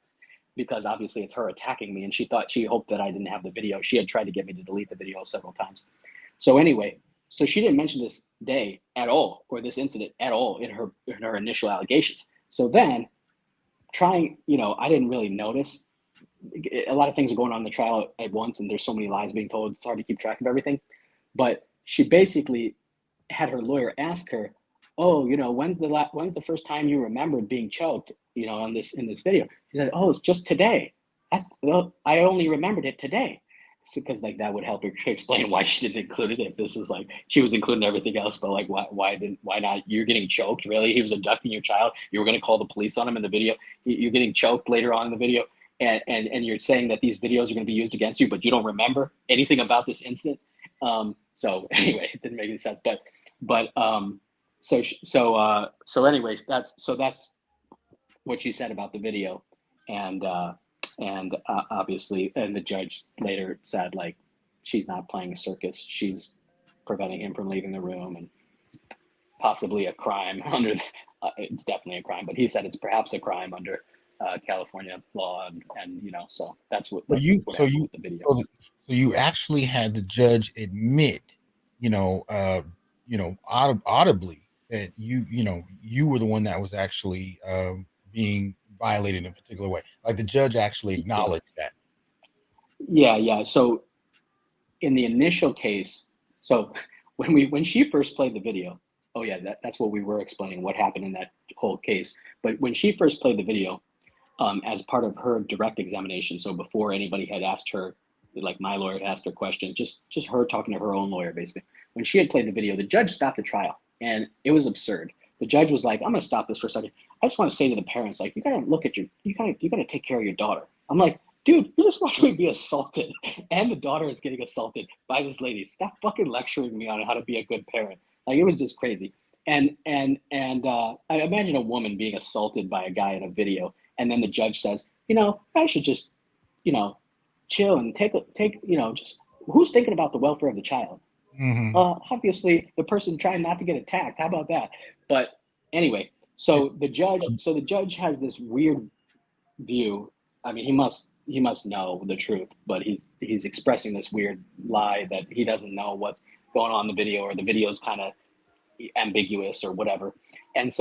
because obviously it's her attacking me, and she hoped that I didn't have the video. She had tried to get me to delete the video several times. So anyway, so she didn't mention this day at all, or this incident at all in her initial allegations. So then I didn't really notice. A lot of things are going on in the trial at once, and there's so many lies being told. It's hard to keep track of everything. But she basically had her lawyer ask her, oh, when's the first time you remembered being choked, in this video? She said, oh, it's just today. I only remembered it today. Because like that would help her explain why she didn't include it. If this is like she was including everything else, but like why not? You're getting choked, really? He was abducting your child. You were going to call the police on him in the video. You're getting choked later on in the video, and you're saying that these videos are going to be used against you, but you don't remember anything about this incident. So anyway, it didn't make any sense. So anyway, that's what she said about the video, and obviously, and the judge later said, like, she's not playing a circus. She's preventing him from leaving the room, and it's possibly a crime under, it's definitely a crime, but he said it's perhaps a crime under California law, and so that's what happened with the video. So you actually had the judge admit, audibly that you were the one that was actually being violated in a particular way. Like the judge actually acknowledged that. Yeah. So in the initial case, so when she first played the video, that's what we were explaining, what happened in that whole case. But when she first played the video, as part of her direct examination, so before anybody had asked her, like my lawyer had asked her questions, just her talking to her own lawyer, basically. When she had played the video, the judge stopped the trial, and it was absurd. the judge was like, I'm going to stop this for a second. I just want to say to the parents, like, you got to look at you got to take care of your daughter. I'm like, dude, you're just watching me be assaulted. And the daughter is getting assaulted by this lady. Stop fucking lecturing me on how to be a good parent. Like, it was just crazy. And I imagine a woman being assaulted by a guy in a video. And then the judge says, I should just, chill and take, just who's thinking about the welfare of the child? Mm-hmm. Obviously the person trying not to get attacked. How about that? But anyway, so the judge has this weird view. I mean, he must know the truth, but he's expressing this weird lie that he doesn't know what's going on in the video, or the video's kind of ambiguous or whatever. And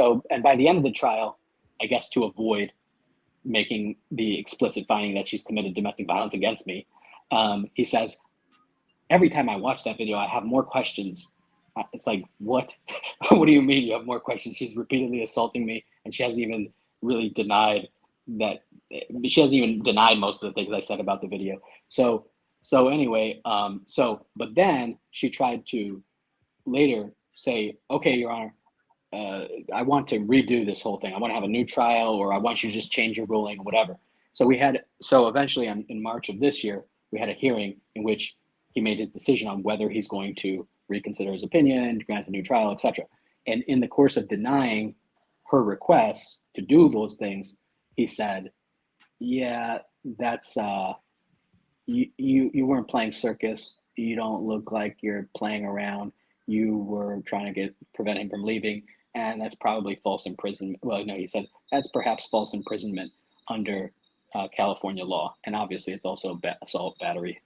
by the end of the trial, I guess to avoid making the explicit finding that she's committed domestic violence against me, he says, every time I watch that video, I have more questions. It's like, what? What do you mean you have more questions? She's repeatedly assaulting me, and she hasn't even really denied that. She hasn't even denied most of the things I said about the video. So anyway, but then she tried to later say, okay, Your Honor, I want to redo this whole thing. I want to have a new trial, or I want you to just change your ruling or whatever. So eventually in March of this year, we had a hearing in which he made his decision on whether he's going to reconsider his opinion, grant a new trial, etc. And in the course of denying her requests to do those things, he said, yeah, that's, you weren't playing circus. You don't look like you're playing around. You were trying to prevent him from leaving. And that's probably false imprisonment. Well, no, he said that's perhaps false imprisonment under California law. And obviously it's also assault, battery,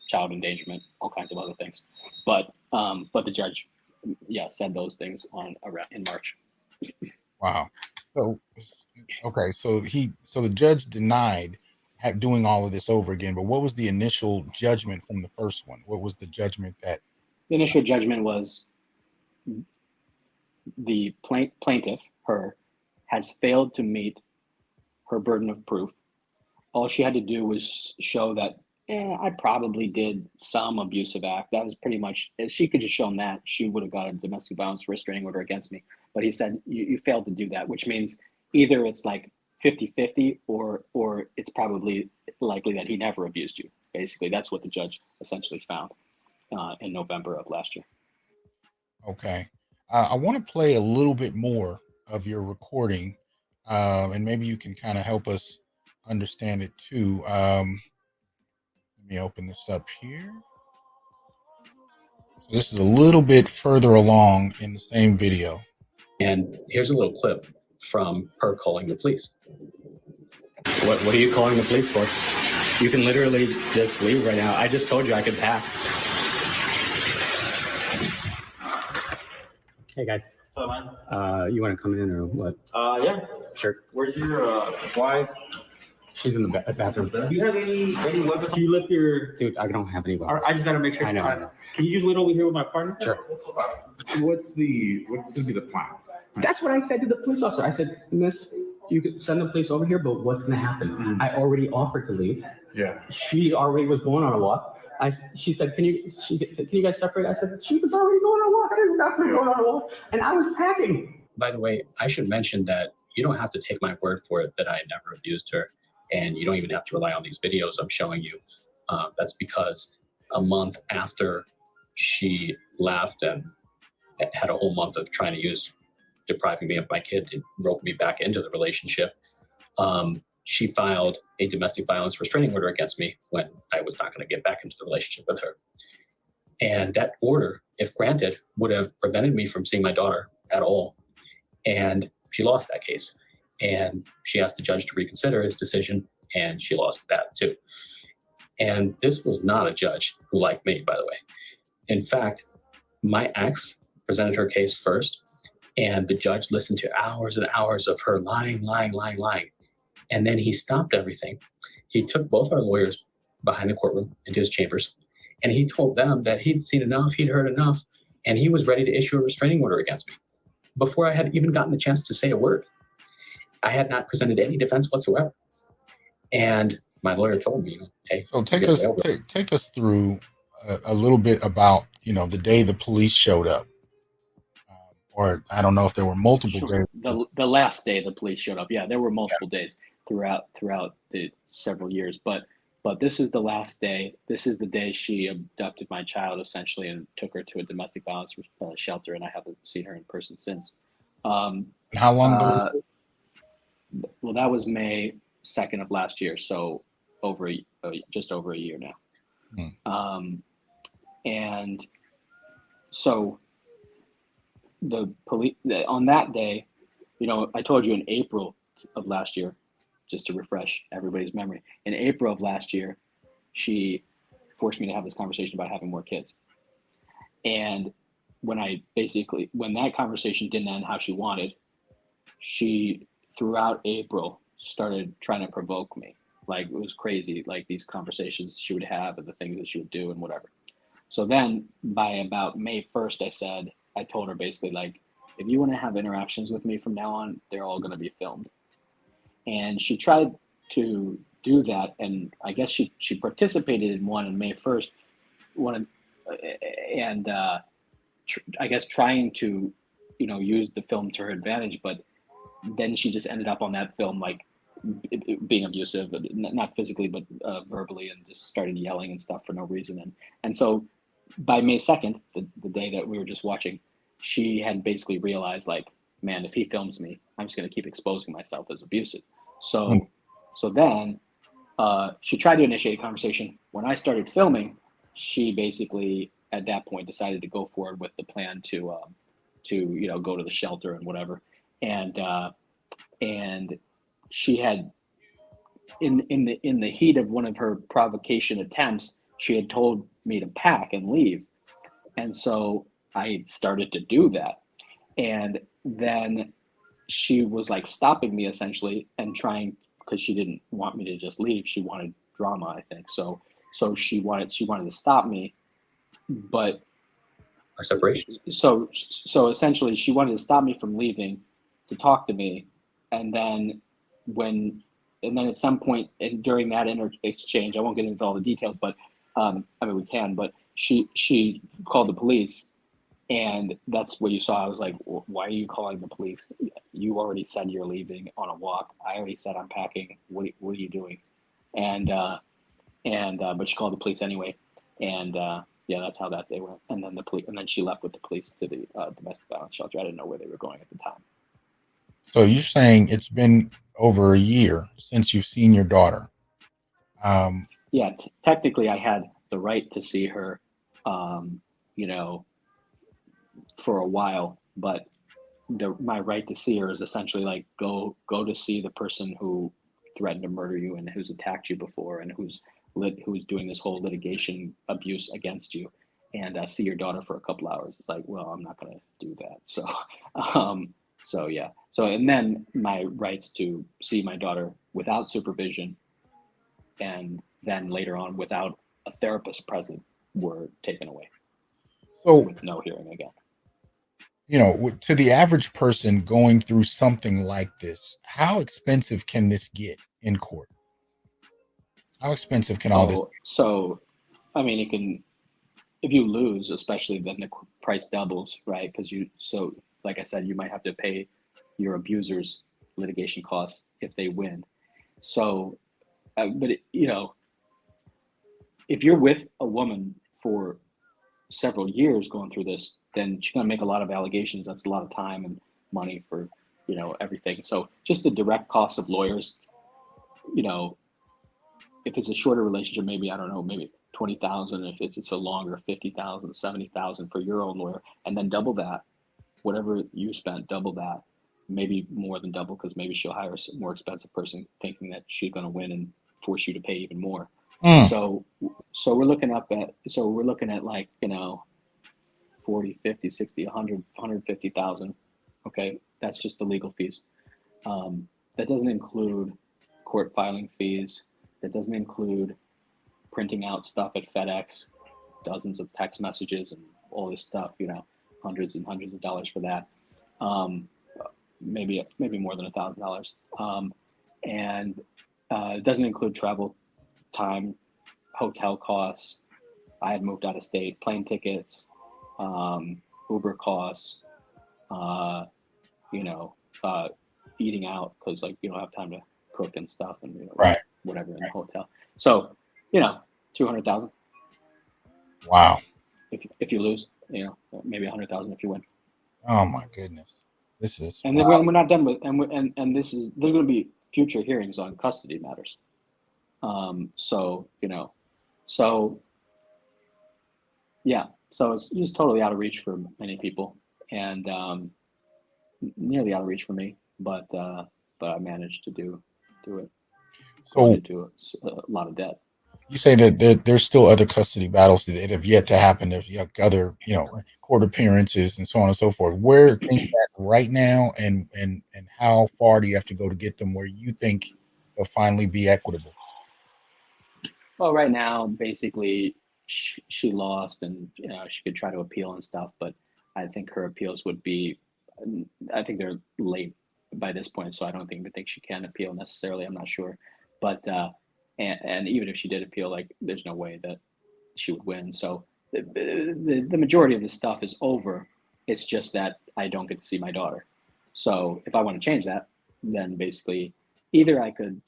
child endangerment, all kinds of other things. But the judge, said those things in March. Wow. So, okay. So the judge denied doing all of this over again, but what was the initial judgment from the first one? What was the judgment that? The initial judgment was the plaintiff, her, has failed to meet her burden of proof. All she had to do was show that, I probably did some abusive act. That was pretty much, if she could have shown that, she would have got a domestic violence restraining order against me. But he said, you failed to do that, which means either it's like 50-50 or it's probably likely that he never abused you. Basically, that's what the judge essentially found in November of last year. Okay. I want to play a little bit more of your recording, and maybe you can kind of help us understand it too. Let me open this up here. So this is a little bit further along in the same video. And here's a little clip from her calling the police. What are you calling the police for? You can literally just leave right now. I just told you I could pack. Hey guys, So, man. you want to come in or what? Yeah. Sure. Where's your wife? She's in the bathroom. Do you have any weapons? Do you lift your? Dude, I don't have any weapons. I just gotta make sure. I know. Can you just wait over here with my partner? Sure. What's gonna be the plan? That's what I said to the police officer. I said, Miss, you could send the police over here, but what's gonna happen? I already offered to leave. Yeah. She already was going on a walk. She said, can you guys separate? I said, she was already going on a walk. I was not going on a walk. And I was packing. By the way, I should mention that you don't have to take my word for it that I never abused her. And you don't even have to rely on these videos I'm showing you. That's because a month after she left and had a whole month of trying to use depriving me of my kid to rope me back into the relationship, she filed a domestic violence restraining order against me when I was not going to get back into the relationship with her. And that order, if granted, would have prevented me from seeing my daughter at all. And she lost that case. And she asked the judge to reconsider his decision, and she lost that too. And this was not a judge who liked me, by the way. In fact, my ex presented her case first, and the judge listened to hours and hours of her lying. And then he stopped everything. He took both our lawyers behind the courtroom into his chambers, and he told them that he'd seen enough, he'd heard enough, and he was ready to issue a restraining order against me before I had even gotten the chance to say a word. I had not presented any defense whatsoever. And my lawyer told me, hey. So take us through a little bit about, the day the police showed up. or I don't know if there were multiple Sure. days. The last day the police showed up. Yeah, there were multiple days throughout the several years, but this is the last day. This is the day she abducted my child essentially and took her to a domestic violence shelter, and I haven't seen her in person since. How long ago? Uh, well, that was May 2nd of last year, so just over a year now. And so the police on that day, I told you in April of last year, just to refresh everybody's memory, in April of last year, she forced me to have this conversation about having more kids. And when that conversation didn't end how she wanted, she throughout April started trying to provoke me. Like, it was crazy, like these conversations she would have and the things that she would do and whatever. So then by about May 1st, I told her basically, like, if you want to have interactions with me from now on, they're all going to be filmed. And she tried to do that. And I guess she participated in one on May 1st, I guess trying to, use the film to her advantage. But then she just ended up on that film, like, being abusive, not physically, but verbally, and just started yelling and stuff for no reason. And so by May 2nd, the day that we were just watching, she had basically realized, like, man, if he films me, I'm just going to keep exposing myself as abusive. So then she tried to initiate a conversation. When I started filming, she basically at that point decided to go forward with the plan to go to the shelter and whatever. And she had in the heat of one of her provocation attempts, she had told me to pack and leave. And so I started to do that. And then she was like stopping me essentially and trying, because she didn't want me to just leave. She wanted drama, I think. So she wanted to stop me, but Our separation. So essentially she wanted to stop me from leaving to talk to me. And then at some point during that exchange, I won't get into all the details, but we can, but she called the police. And that's what you saw. I was like, why are you calling the police? You already said you're leaving on a walk. I already said I'm packing. What are you doing? But she called the police anyway. And that's how that day went. And then she left with the police to the domestic violence shelter. I didn't know where they were going at the time. So you're saying it's been over a year since you've seen your daughter? Yeah, technically I had the right to see her, for a while, but my right to see her is essentially like go to see the person who threatened to murder you and who's attacked you before and who's doing this whole litigation abuse against you, and see your daughter for a couple hours. It's like, well, I'm not going to do that. So yeah. So and then my rights to see my daughter without supervision, and then later on without a therapist present, were taken away. So with no hearing again. To the average person going through something like this, how expensive can this get in court? How expensive can all this get? So, it can, if you lose, especially, then the price doubles, right? Because like I said, you might have to pay your abusers litigation costs if they win. So, if you're with a woman for several years going through this, then she's going to make a lot of allegations. That's a lot of time and money for, everything. So just the direct cost of lawyers, if it's a shorter relationship, maybe, I don't know, maybe 20,000. If it's a longer, 50,000, 70,000 for your own lawyer, and then double that, whatever you spent, double that, maybe more than double, because maybe she'll hire a more expensive person thinking that she's going to win and force you to pay even more. So we're looking at like, 40, 50, 60, 100, 150,000. Okay. That's just the legal fees. That doesn't include court filing fees. That doesn't include printing out stuff at FedEx, dozens of text messages and all this stuff, hundreds and hundreds of dollars for that. Maybe more than $1,000. And it doesn't include travel time, hotel costs. I had moved out of state, plane tickets, Uber costs, you know, eating out because like you don't have time to cook and stuff and Right. whatever in the hotel. So 200,000 Wow. if you lose, maybe 100,000 if you win. Oh my goodness. This is And then wow. we're not done with and this is there's going to be future hearings on custody matters. So so it's just totally out of reach for many people and nearly out of reach for me, but I managed to do it. So Into a lot of debt. you say that there's still other custody battles that have yet to happen. There's other, court appearances and so on and so forth. Where are things at right now, and how far do you have to go to get them where you think they'll finally be equitable? Well, right now, basically, she lost, and she could try to appeal and stuff, but I think her appeals would be, I think they're late by this point, so I don't think she can appeal necessarily. I'm not sure, but and even if she did appeal, like there's no way that she would win. So the majority of the stuff is over. It's just that I don't get to see my daughter. So if I want to change that, then basically either I could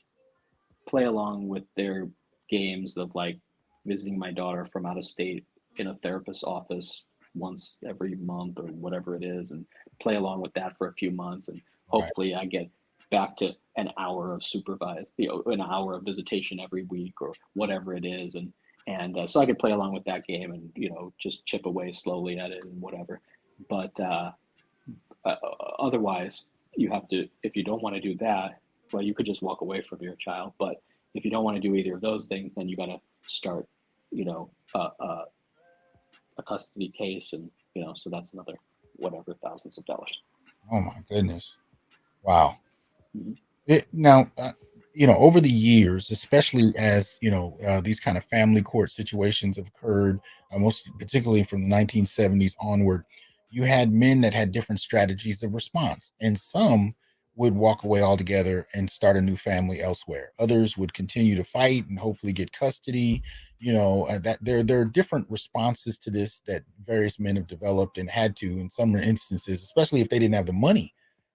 play along with their games of like visiting my daughter from out of state in a therapist's office once every month or whatever it is, and play along with that for a few months, and hopefully I get back to an hour of supervised, an hour of visitation every week or whatever it is, and so I could play along with that game and just chip away slowly at it and whatever. But otherwise, you have to, if you don't want to do that, well, you could just walk away from your child. But if you don't want to do either of those things, then you got to start, a custody case, and so that's another whatever thousands of dollars. Oh my goodness! Wow. Mm-hmm. Now, over the years, especially as these kind of family court situations have occurred, most particularly from the 1970s onward, you had men that had different strategies of response, and some would walk away altogether and start a new family elsewhere. Others would continue to fight and hopefully get custody. That there are different responses to this that various men have developed and had to, in some instances, especially if they didn't have the money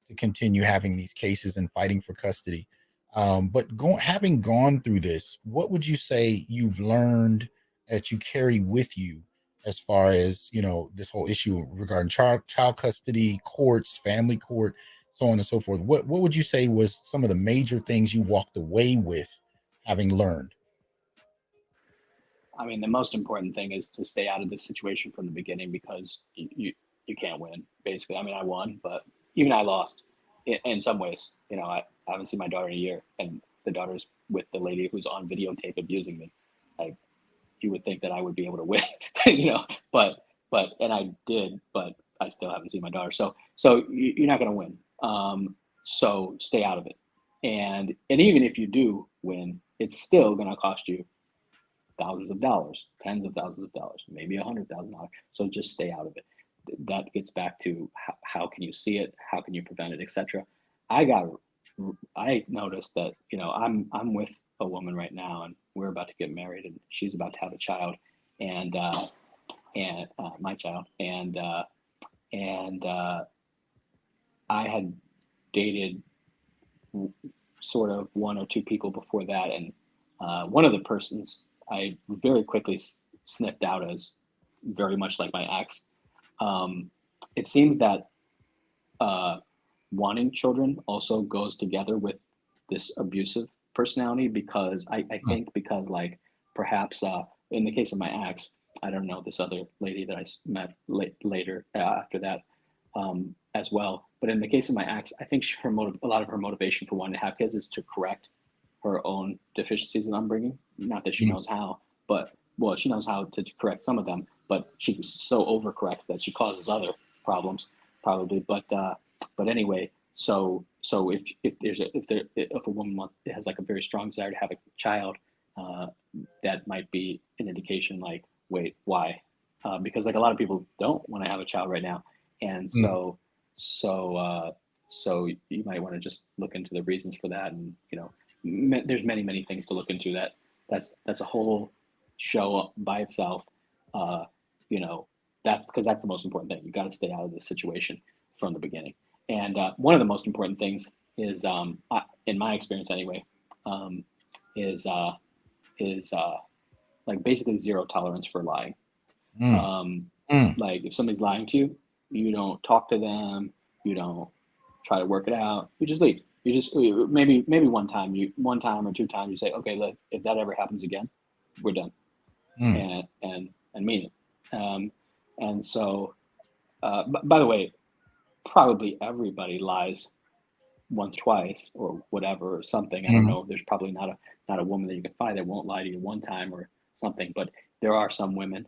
to continue having these cases and fighting for custody. But having gone through this, what would you say you've learned that you carry with you as far as this whole issue regarding child custody, courts, family court, so on and so forth? What would you say was some of the major things you walked away with having learned? I mean, the most important thing is to stay out of this situation from the beginning, because you can't win. Basically, I mean, I won, but even I lost in some ways. I haven't seen my daughter in a year, and the daughter's with the lady who's on videotape abusing me. You would think that I would be able to win, but and I did, but I still haven't seen my daughter. So you're not going to win. So stay out of it. And even if you do win, it's still going to cost you thousands of dollars, tens of thousands of dollars, maybe $100,000. So just stay out of it. That gets back to how can you see it, how can you prevent it, etc. I noticed that I'm with a woman right now, and we're about to get married, and she's about to have a child, and my child, and I had dated sort of one or two people before that, and one of the persons I very quickly sniffed out as very much like my ex. It seems that wanting children also goes together with this abusive personality, because I think because like perhaps in the case of my ex, I don't know this other lady that I met later after that as well. But in the case of my ex, I think a lot of her motivation for wanting to have kids is to correct her own deficiencies in upbringing. Not that she knows how, but she knows how to correct some of them, but she so overcorrects that she causes other problems probably. But anyway, so if a woman has like a very strong desire to have a child, that might be an indication like, wait, why? Because like a lot of people don't want to have a child right now, and so you might want to just look into the reasons for that, and there's many things to look into. That's a whole show by itself. That's because that's the most important thing. You got to stay out of this situation from the beginning. And one of the most important things is, in my experience anyway, is like basically zero tolerance for lying. Like if somebody's lying to you, you don't talk to them, you don't try to work it out, you just leave. You just maybe one time or two times you say, okay, look, if that ever happens again, we're done, and mean it. And so, by the way, probably everybody lies once, twice, or whatever, or something. I don't know. There's probably not a woman that you can find that won't lie to you one time or something, but there are some women,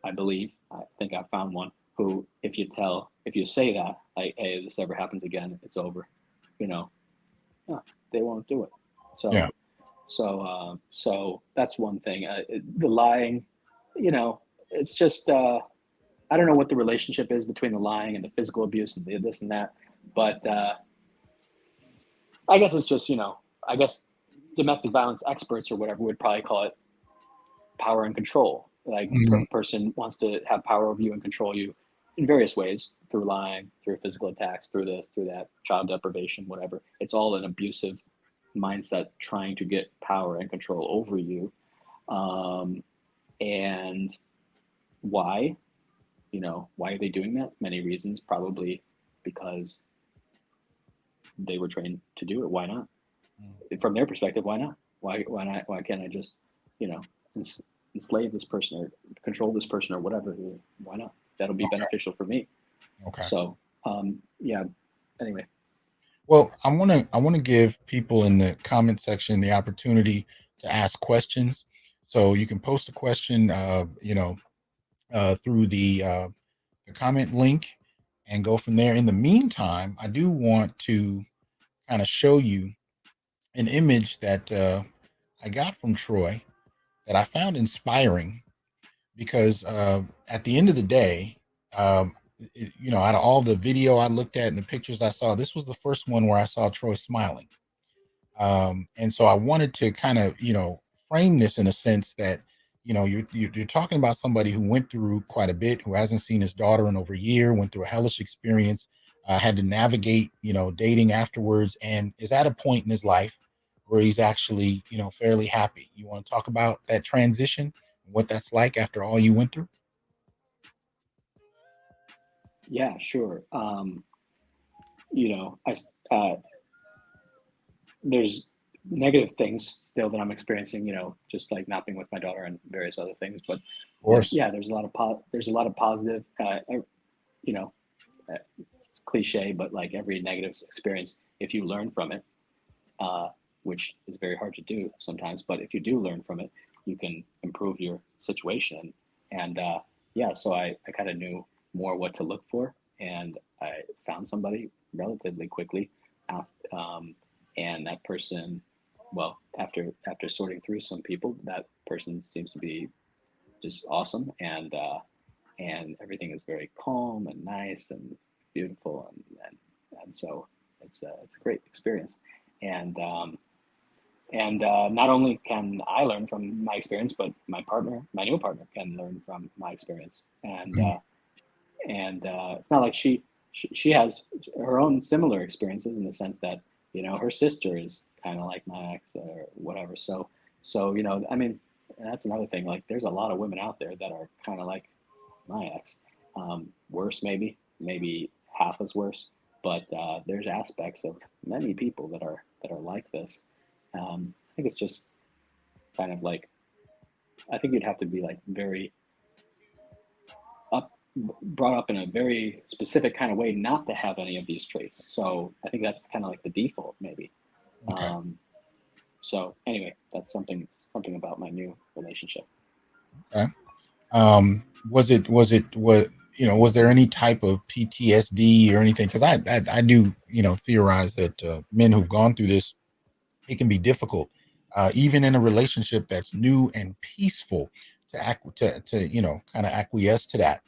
I believe, I think I found one, who if you say that, like, hey, this ever happens again, it's over, they won't do it. So Yeah. so that's one thing. The lying, it's just I don't know what the relationship is between the lying and the physical abuse and the this and that, but I guess it's just, I guess domestic violence experts or whatever would probably call it power and control. Like a person wants to have power over you and control you in various ways, through lying, through physical attacks, through this, through that, child deprivation, whatever. It's all an abusive mindset trying to get power and control over you. And why? Why are they doing that? Many reasons, probably because they were trained to do it. Why not? From their perspective, why not? Why not? Why can't I just, enslave this person or control this person or whatever? Why not? That'll be beneficial for me. Okay. So, yeah. Anyway. Well, I want to give people in the comment section the opportunity to ask questions. So you can post a question, through the comment link and go from there. In the meantime, I do want to kind of show you an image that I got from Troy that I found inspiring, because at the end of the day, out of all the video I looked at and the pictures I saw, this was the first one where I saw Troy smiling. And so I wanted to kind of, frame this in a sense that, you're talking about somebody who went through quite a bit, who hasn't seen his daughter in over a year, went through a hellish experience, had to navigate, dating afterwards, and is at a point in his life where he's actually, fairly happy. You want to talk about that transition, what that's like after all you went through? Yeah, sure. There's negative things still that I'm experiencing, just like not being with my daughter and various other things. But yeah, there's a lot of positive, cliche, but like every negative experience, if you learn from it, which is very hard to do sometimes, but if you do learn from it, you can improve your situation. And so I kind of knew more what to look for, and I found somebody relatively quickly. And that person, well, after sorting through some people, that person seems to be just awesome, and everything is very calm and nice and beautiful, and so it's a great experience. And not only can I learn from my experience, but my new partner, can learn from my experience. And it's not like she has her own similar experiences, in the sense that, her sister is kind of like my ex or whatever. So, I mean, that's another thing. Like, there's a lot of women out there that are kind of like my ex, worse, maybe half as worse. But there's aspects of many people that are like this. I think it's just kind of like, I think you'd have to be like very brought up in a very specific kind of way not to have any of these traits. So I think that's kind of like the default, maybe. Okay. So anyway, that's something about my new relationship. Okay. Was there any type of PTSD or anything? Because I do, theorize that men who've gone through this, it can be difficult, even in a relationship that's new and peaceful, to kind of acquiesce to that.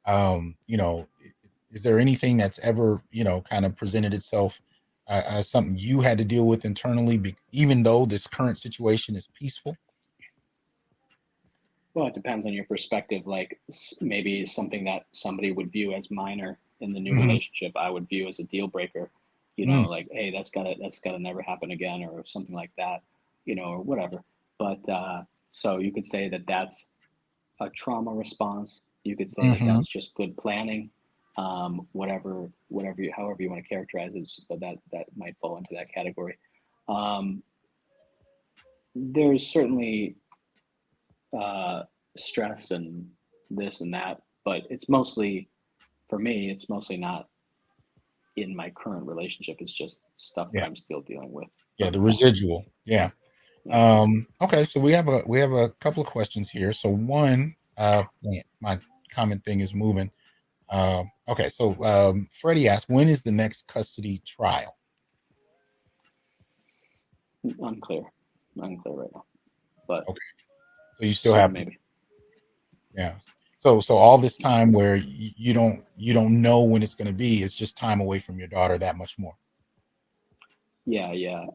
Is there anything that's ever, kind of presented itself as something you had to deal with internally, even though this current situation is peaceful? Well, it depends on your perspective. Like, maybe something that somebody would view as minor in the new Mhm. relationship, I would view as a deal breaker. You know, like, hey, that's gotta never happen again, or something like that, you know, or whatever. But so you could say that that's a trauma response. You could say that Mhm. that's just good planning. Whatever however you want to characterize it, but that might fall into that category. Um, there's certainly stress and this and that, but it's mostly, for me, it's mostly not in my current relationship. It's just stuff that Yeah. I'm still dealing with Yeah. from The the past. residual. Yeah. Yeah. Okay. So we have a couple of questions here. So one, man, my comment thing is moving. Okay. So Freddie asked, when is the next custody trial? Unclear right now, but Okay. So you still soon have, maybe. yeah. So all this time where you don't know when it's going to be, it's just time away from your daughter that much more. Yeah, yeah.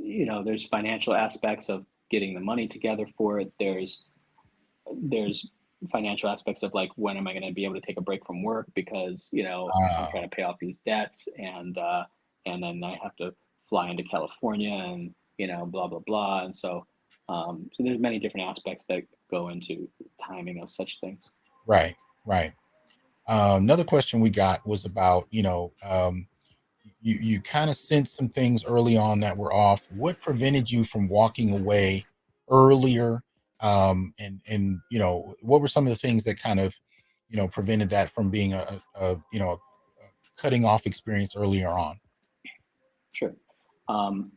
You know, there's financial aspects of getting the money together for it. There's financial aspects of like, when am I going to be able to take a break from work, because you know I'm trying to pay off these debts, and then I have to fly into California, and you know, blah blah blah. And so so there's many different aspects that go into timing of such things. Right. Right. Another question we got was about, you kind of sensed some things early on that were off. What prevented you from walking away earlier? And what were some of the things that kind of, prevented that from being a cutting off experience earlier on? Sure. Um,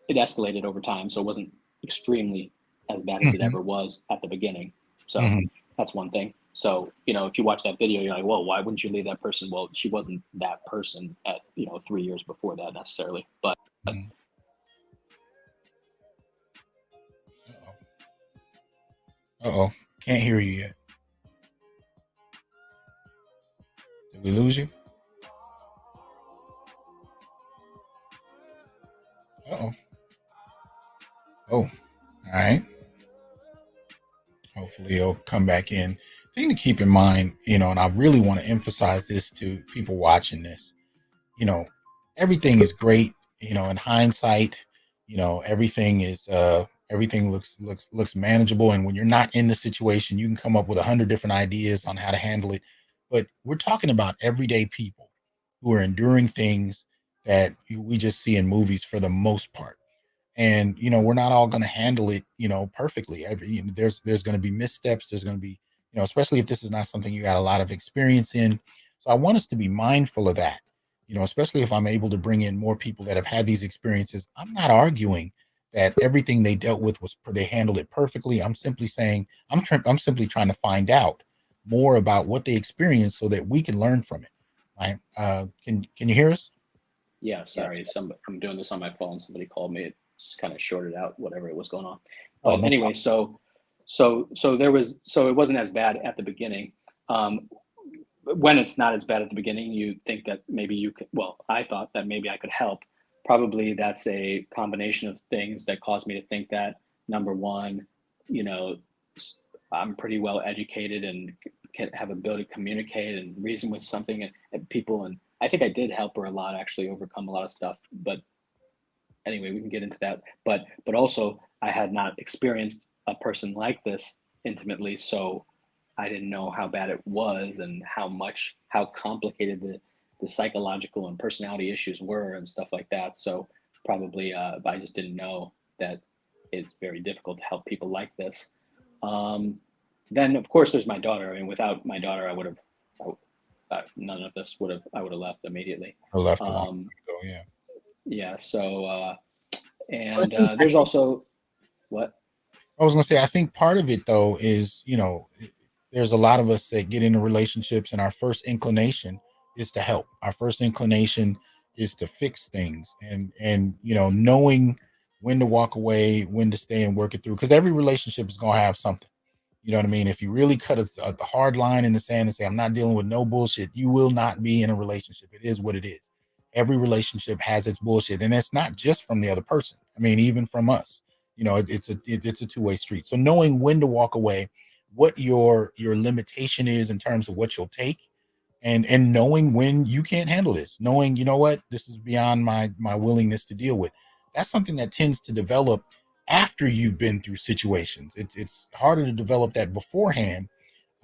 it escalated over time, so it wasn't extremely as bad as it Hmm. ever was at the beginning. So Hmm. that's one thing. So, you know, if you watch that video, you're like, well, why wouldn't you leave that person? Well, she wasn't that person at, you know, 3 years before that necessarily. But Hmm. Uh-oh. Can't hear you yet. Did we lose you? Uh-oh. Oh, all right. Hopefully he'll come back in. Thing to keep in mind, and I really want to emphasize this to people watching this, you know, everything is great, in hindsight, everything looks manageable. And when you're not in the situation, you can come up with 100 different ideas on how to handle it. But we're talking about everyday people who are enduring things that we just see in movies for the most part. And we're not all going to handle it perfectly. There's going to be missteps. There's going to be, especially if this is not something you got a lot of experience in. So I want us to be mindful of that, especially if I'm able to bring in more people that have had these experiences. I'm not arguing that everything they dealt with was they handled it perfectly. I'm simply saying I'm simply trying to find out more about what they experienced so that we can learn from it. Right? Can you hear us? yeah, sorry, I'm doing this on my phone. Somebody called me. It just kind of shorted out whatever it was going on. Oh, But no anyway, problem. so it wasn't as bad at the beginning. Um, when it's not as bad at the beginning, you think that maybe you could, well, I thought that maybe I could help. Probably that's a combination of things that caused me to think that. Number one, you know, I'm pretty well educated and can have ability to communicate and reason with something, and people. And I think I did help her a lot, actually overcome a lot of stuff. But anyway, we can get into that. But also, I had not experienced a person like this intimately, so I didn't know how bad it was and how complicated the psychological and personality issues were and stuff like that. So probably I just didn't know that it's very difficult to help people like this. Um, then of course there's my daughter. I mean, without my daughter, I would have none of this would have I would have left immediately. I left a long Um, time ago. Yeah. yeah. So But and there's also what? I was gonna say, I think part of it though is, there's a lot of us that get into relationships and our first inclination is to help. Our first inclination is to fix things and knowing when to walk away, when to stay and work it through. Because every relationship is gonna have something. You know what I mean? If you really cut a hard line in the sand and say, I'm not dealing with no bullshit, you will not be in a relationship. It is what it is. Every relationship has its bullshit. And it's not just from the other person. I mean, even from us, it's a two-way street. So knowing when to walk away, what your limitation is in terms of what you'll take, and knowing when you can't handle this, knowing, you know what, this is beyond my willingness to deal with. That's something that tends to develop after you've been through situations. It's harder to develop that beforehand.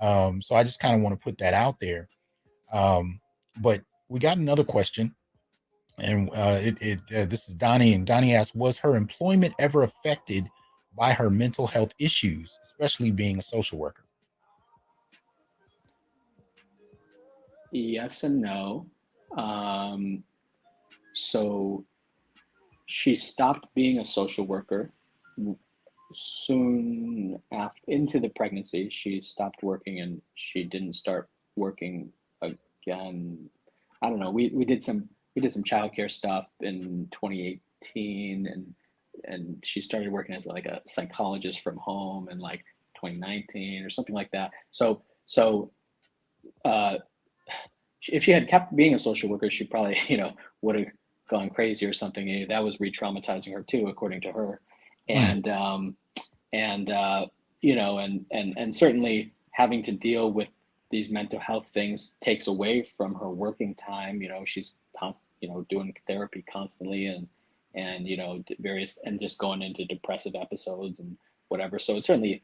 So I just kind of want to put that out there. But we got another question, and this is Donnie, and Donnie asks, was her employment ever affected by her mental health issues, especially being a social worker? Yes and no. So she stopped being a social worker soon after, into the pregnancy. She stopped working and she didn't start working again. I don't know. We did some childcare stuff in 2018, and she started working as like a psychologist from home in like 2019 or something like that. So if she had kept being a social worker, she probably, would have gone crazy or something. That was re-traumatizing her too, according to her. And and certainly having to deal with these mental health things takes away from her working time. She's doing therapy constantly, and various, and just going into depressive episodes and whatever. So it certainly,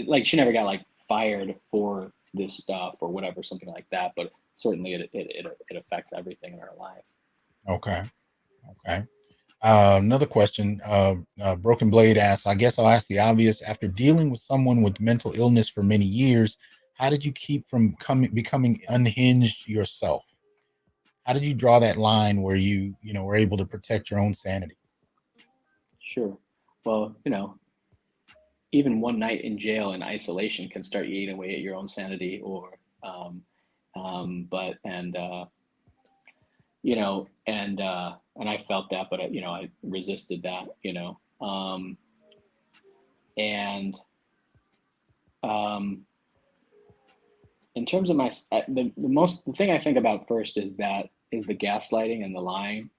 like, she never got like fired for this stuff or whatever, something like that. But certainly it affects everything in her life. Okay. Another question. Broken Blade asks, I guess I'll ask the obvious. After dealing with someone with mental illness for many years, how did you keep from becoming unhinged yourself? How did you draw that line where you were able to protect your own sanity? Sure. Well, even one night in jail in isolation can start eating away at your own sanity, or and I felt that, but I resisted that, in terms of the thing I think about first is the gaslighting and the lying.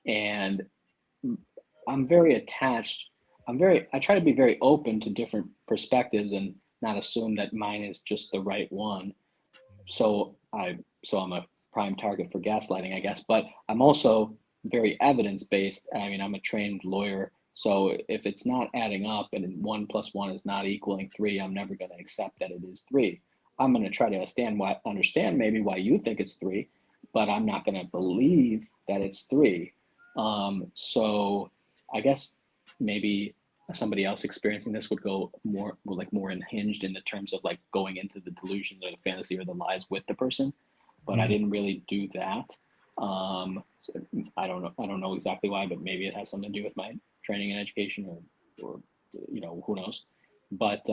And I'm very attached. I try to be very open to different perspectives and not assume that mine is just the right one. So I'm a prime target for gaslighting, I guess. But I'm also very evidence-based. I mean, I'm a trained lawyer. So if it's not adding up and 1 + 1 is not equaling 3, I'm never going to accept that it is 3. I'm going to try to understand maybe why you think it's 3, but I'm not going to believe that it's 3. So I guess maybe somebody else experiencing this would go more unhinged in the terms of like going into the delusion or the fantasy or the lies with the person. But I didn't really do that. I don't know exactly why, but maybe it has something to do with my training and education, or who knows. But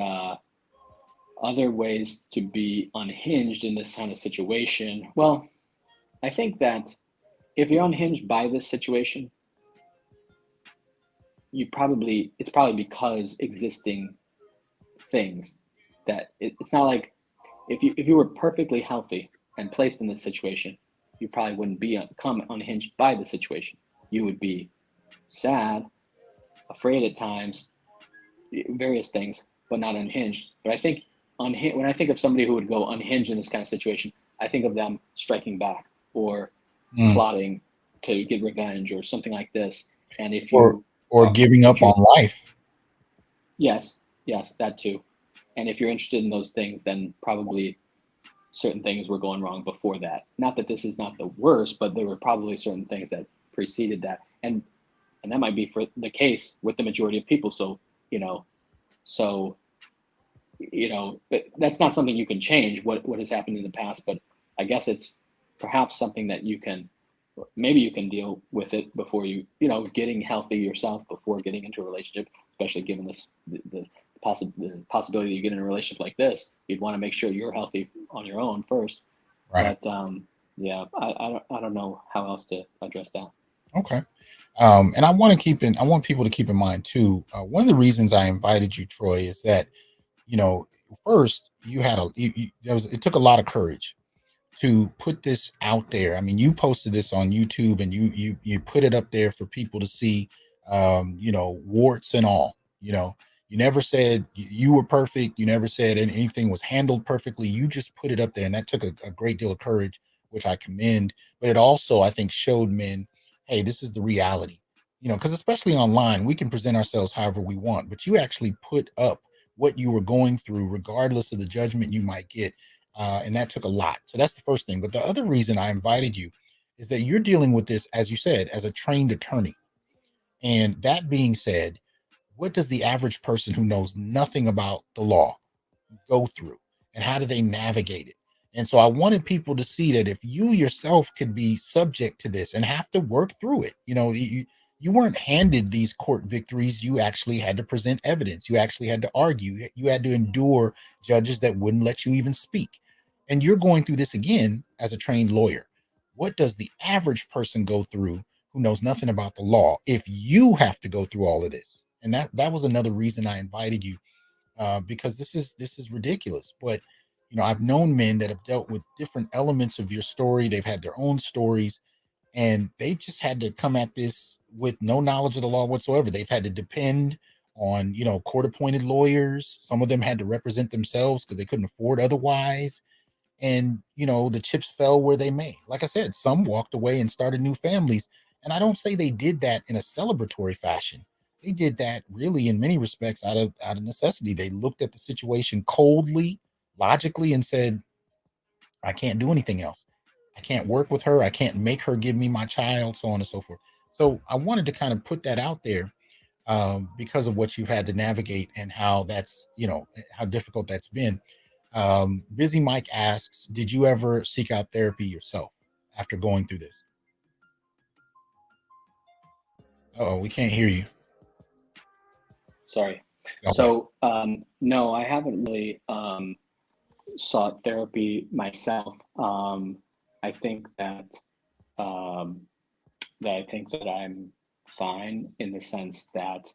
other ways to be unhinged in this kind of situation, well, I think that if you're unhinged by this situation, it's probably because existing things, that it's not like if you were perfectly healthy and placed in this situation, you probably wouldn't become unhinged by the situation. You would be sad, afraid at times, various things, but not unhinged. But I think when I think of somebody who would go unhinged in this kind of situation, I think of them striking back or plotting to get revenge or something like this. And if you or giving up on life. Yes, that too. And if you're interested in those things, then probably certain things were going wrong before that. Not that this is not the worst, but there were probably certain things that preceded that. And that might be for the case with the majority of people. So, but that's not something you can change, what has happened in the past. But I guess it's perhaps something that maybe you can deal with it before getting healthy yourself before getting into a relationship, especially given the possibility you get in a relationship like this. You'd want to make sure you're healthy on your own first. Right. But I don't know how else to address that. Okay. And I want people to keep in mind too. One of the reasons I invited you, Troy, is that first you had it took a lot of courage to put this out there. I mean, you posted this on YouTube and you put it up there for people to see, warts and all. You You never said you were perfect. You never said anything was handled perfectly. You just put it up there, and that took a great deal of courage, which I commend. But it also, I think, showed men, hey, this is the reality. Because especially online, we can present ourselves however we want, but you actually put up what you were going through, regardless of the judgment you might get. And that took a lot. So that's the first thing. But the other reason I invited you is that you're dealing with this, as you said, as a trained attorney. And that being said, what does the average person who knows nothing about the law go through, and how do they navigate it? And so I wanted people to see that if you yourself could be subject to this and have to work through it, you weren't handed these court victories. You actually had to present evidence. You actually had to argue. You had to endure judges that wouldn't let you even speak. And you're going through this again as a trained lawyer. What does the average person go through who knows nothing about the law if you have to go through all of this? And that was another reason I invited you, because this is ridiculous. But I've known men that have dealt with different elements of your story. They've had their own stories, and they just had to come at this with no knowledge of the law whatsoever. They've had to depend on court-appointed lawyers. Some of them had to represent themselves because they couldn't afford otherwise. And the chips fell where they may. Like I said, some walked away and started new families. And I don't say they did that in a celebratory fashion. They did that really in many respects out of necessity. They looked at the situation coldly, logically, and said, I can't do anything else. I can't work with her. I can't make her give me my child, so on and so forth. So I wanted to kind of put that out there, because of what you've had to navigate and how that's, how difficult that's been. Busy Mike asks, did you ever seek out therapy yourself after going through this? Oh, we can't hear you. Sorry. Okay. So no, I haven't really sought therapy myself. I think that I think that I'm fine in the sense that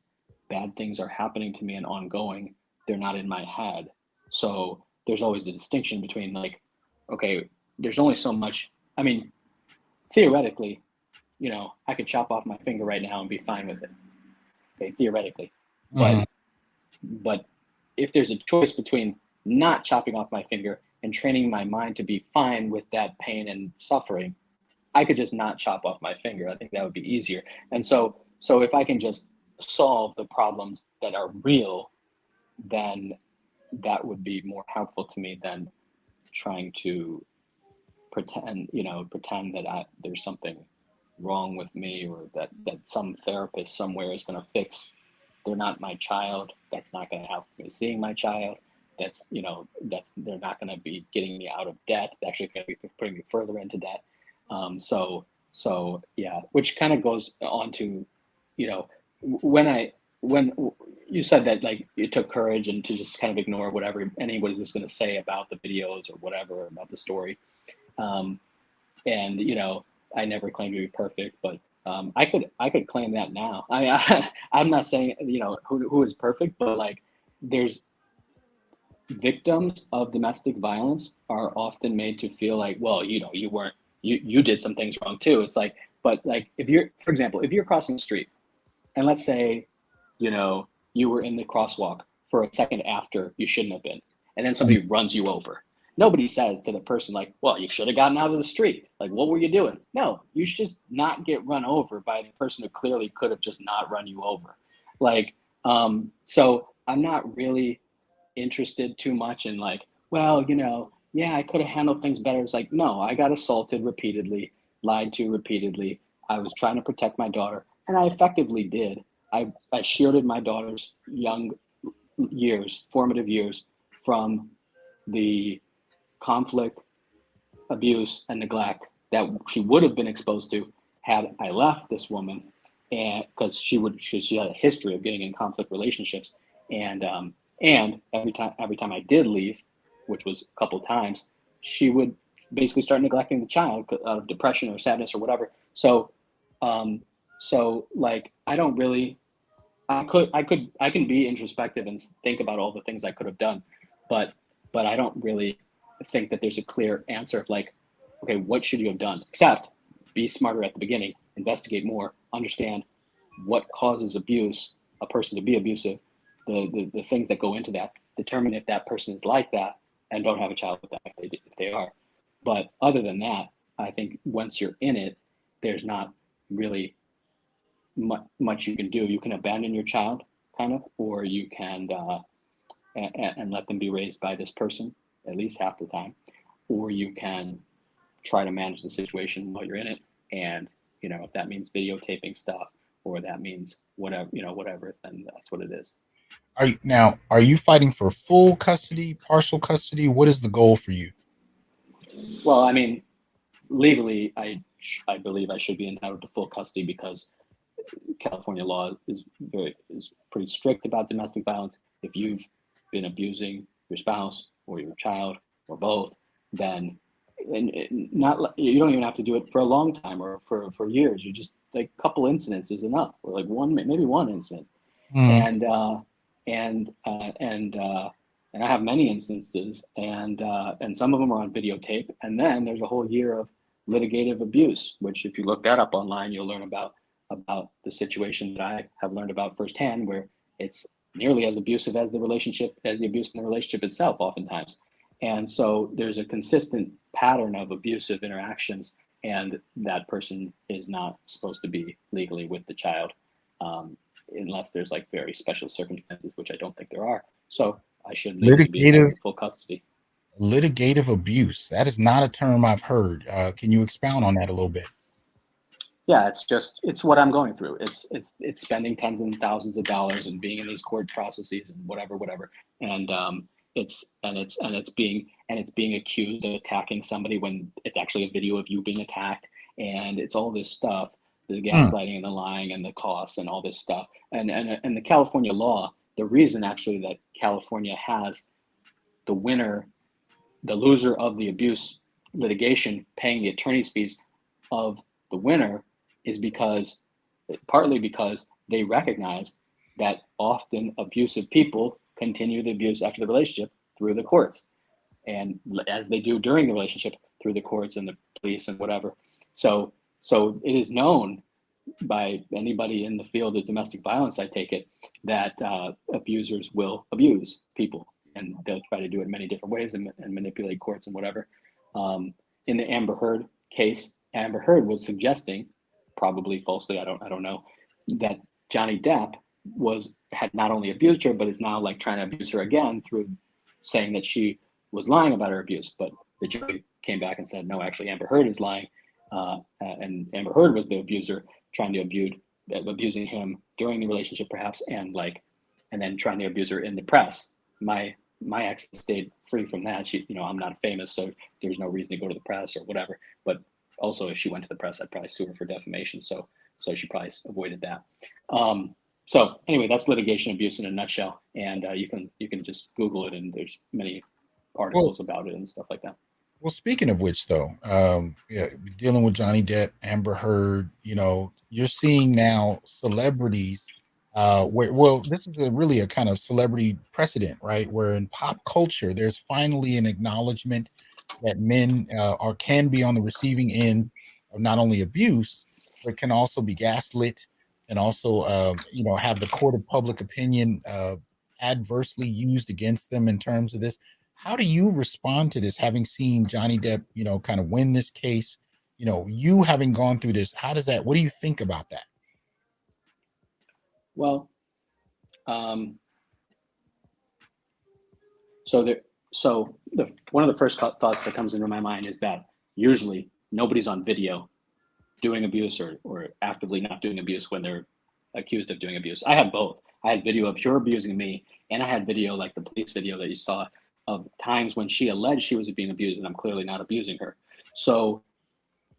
bad things are happening to me and ongoing. They're not in my head. So there's always the distinction between like, okay, there's only so much. I mean, theoretically, I could chop off my finger right now and be fine with it. Okay, theoretically. But if there's a choice between not chopping off my finger and training my mind to be fine with that pain and suffering, I could just not chop off my finger. I think that would be easier. And so if I can just solve the problems that are real, then that would be more helpful to me than trying to pretend that there's something wrong with me, or that some therapist somewhere is going to fix. They're not my child. That's not going to help me seeing my child. They're not going to be getting me out of debt. They're actually going to be putting me further into debt. So yeah, which kind of goes on to, when you said that, like, it took courage and to just kind of ignore whatever anybody was going to say about the videos or whatever about the story. And I never claimed to be perfect, but I could claim that now. I'm not saying who is perfect, but like, there's victims of domestic violence are often made to feel like, well, you did some things wrong too. It's like, but like, for example, if you're crossing the street and let's say, you were in the crosswalk for a second after you shouldn't have been, and then somebody runs you over. Nobody says to the person like, well, you should have gotten out of the street. Like, what were you doing? No, you should just not get run over by the person who clearly could have just not run you over. Like, so I'm not really interested too much in like, well, yeah, I could have handled things better. It's like, no, I got assaulted repeatedly, lied to repeatedly. I was trying to protect my daughter, and I effectively did. I shielded my daughter's young years, formative years, from the conflict, abuse, and neglect that she would have been exposed to had I left this woman, and because she had a history of getting in conflict relationships, and every time I did leave, which was a couple of times, she would basically start neglecting the child out of depression or sadness or whatever. So like, I don't really, I can be introspective and think about all the things I could have done, but I don't really think that there's a clear answer of like, okay, what should you have done? Except be smarter at the beginning, investigate more, understand what causes a person to be abusive, the things that go into that determine if that person is like that and don't have a child with that if they are. But other than that, I think once you're in it, there's not really much you can do. You can abandon your child, kind of, or you can and let them be raised by this person at least half the time, or you can try to manage the situation while you're in it. And if that means videotaping stuff, or that means whatever, whatever, then that's what it is. Are you fighting for full custody, partial custody? What is the goal for you? Well, I mean, legally, I believe I should be entitled to full custody because California law is pretty strict about domestic violence. If you've been abusing your spouse or your child or both, then you don't even have to do it for a long time or for years. You just like a couple incidents is enough, or like maybe one incident. And I have many instances, and some of them are on videotape. And then there's a whole year of litigative abuse, which if you look that up online, you'll learn about the situation that I have learned about firsthand, where it's nearly as abusive as the abuse in the relationship itself, oftentimes. And so there's a consistent pattern of abusive interactions, and that person is not supposed to be legally with the child, unless there's like very special circumstances, which I don't think there are. So I should legally be entitled to full custody. Litigative abuse. That is not a term I've heard. Can you expound on that a little bit? Yeah, it's what I'm going through. It's spending tens and thousands of dollars and being in these court processes and whatever. And it's being accused of attacking somebody when it's actually a video of you being attacked, and it's all this stuff, the gaslighting and the lying and the costs and all this stuff. And the California law, the reason actually that California has the loser of the abuse litigation paying the attorney's fees of the winner is partly because they recognize that often abusive people continue the abuse after the relationship through the courts, and as they do during the relationship through the courts and the police and whatever. So it is known by anybody in the field of domestic violence, I take it, that abusers will abuse people, and they'll try to do it in many different ways and manipulate courts and whatever. In the Amber Heard case, Amber Heard was suggesting, probably falsely, I don't know, that Johnny Depp had not only abused her, but is now like trying to abuse her again through saying that she was lying about her abuse. But the jury came back and said, no, actually Amber Heard is lying, and Amber Heard was the abuser, trying to abusing him during the relationship perhaps, and then trying to abuse her in the press. My ex stayed free from that. She, I'm not famous, so there's no reason to go to the press or whatever. But also, if she went to the press, I'd probably sue her for defamation. So she probably avoided that. So anyway, that's litigation abuse in a nutshell. And you can just Google it, and there's many articles about it and stuff like that. Well, speaking of which, though, dealing with Johnny Depp, Amber Heard, you're seeing now celebrities. This is really a kind of celebrity precedent, right? Where in pop culture, there's finally an acknowledgement that men can be on the receiving end of not only abuse, but can also be gaslit, and also have the court of public opinion adversely used against them in terms of this. How do you respond to this, having seen Johnny Depp, kind of win this case? You having gone through this, what do you think about that? Well, one of the first thoughts that comes into my mind is that usually nobody's on video doing abuse or actively not doing abuse when they're accused of doing abuse. I had both. I had video of her abusing me, and I had video like the police video that you saw of times when she alleged she was being abused, and I'm clearly not abusing her. So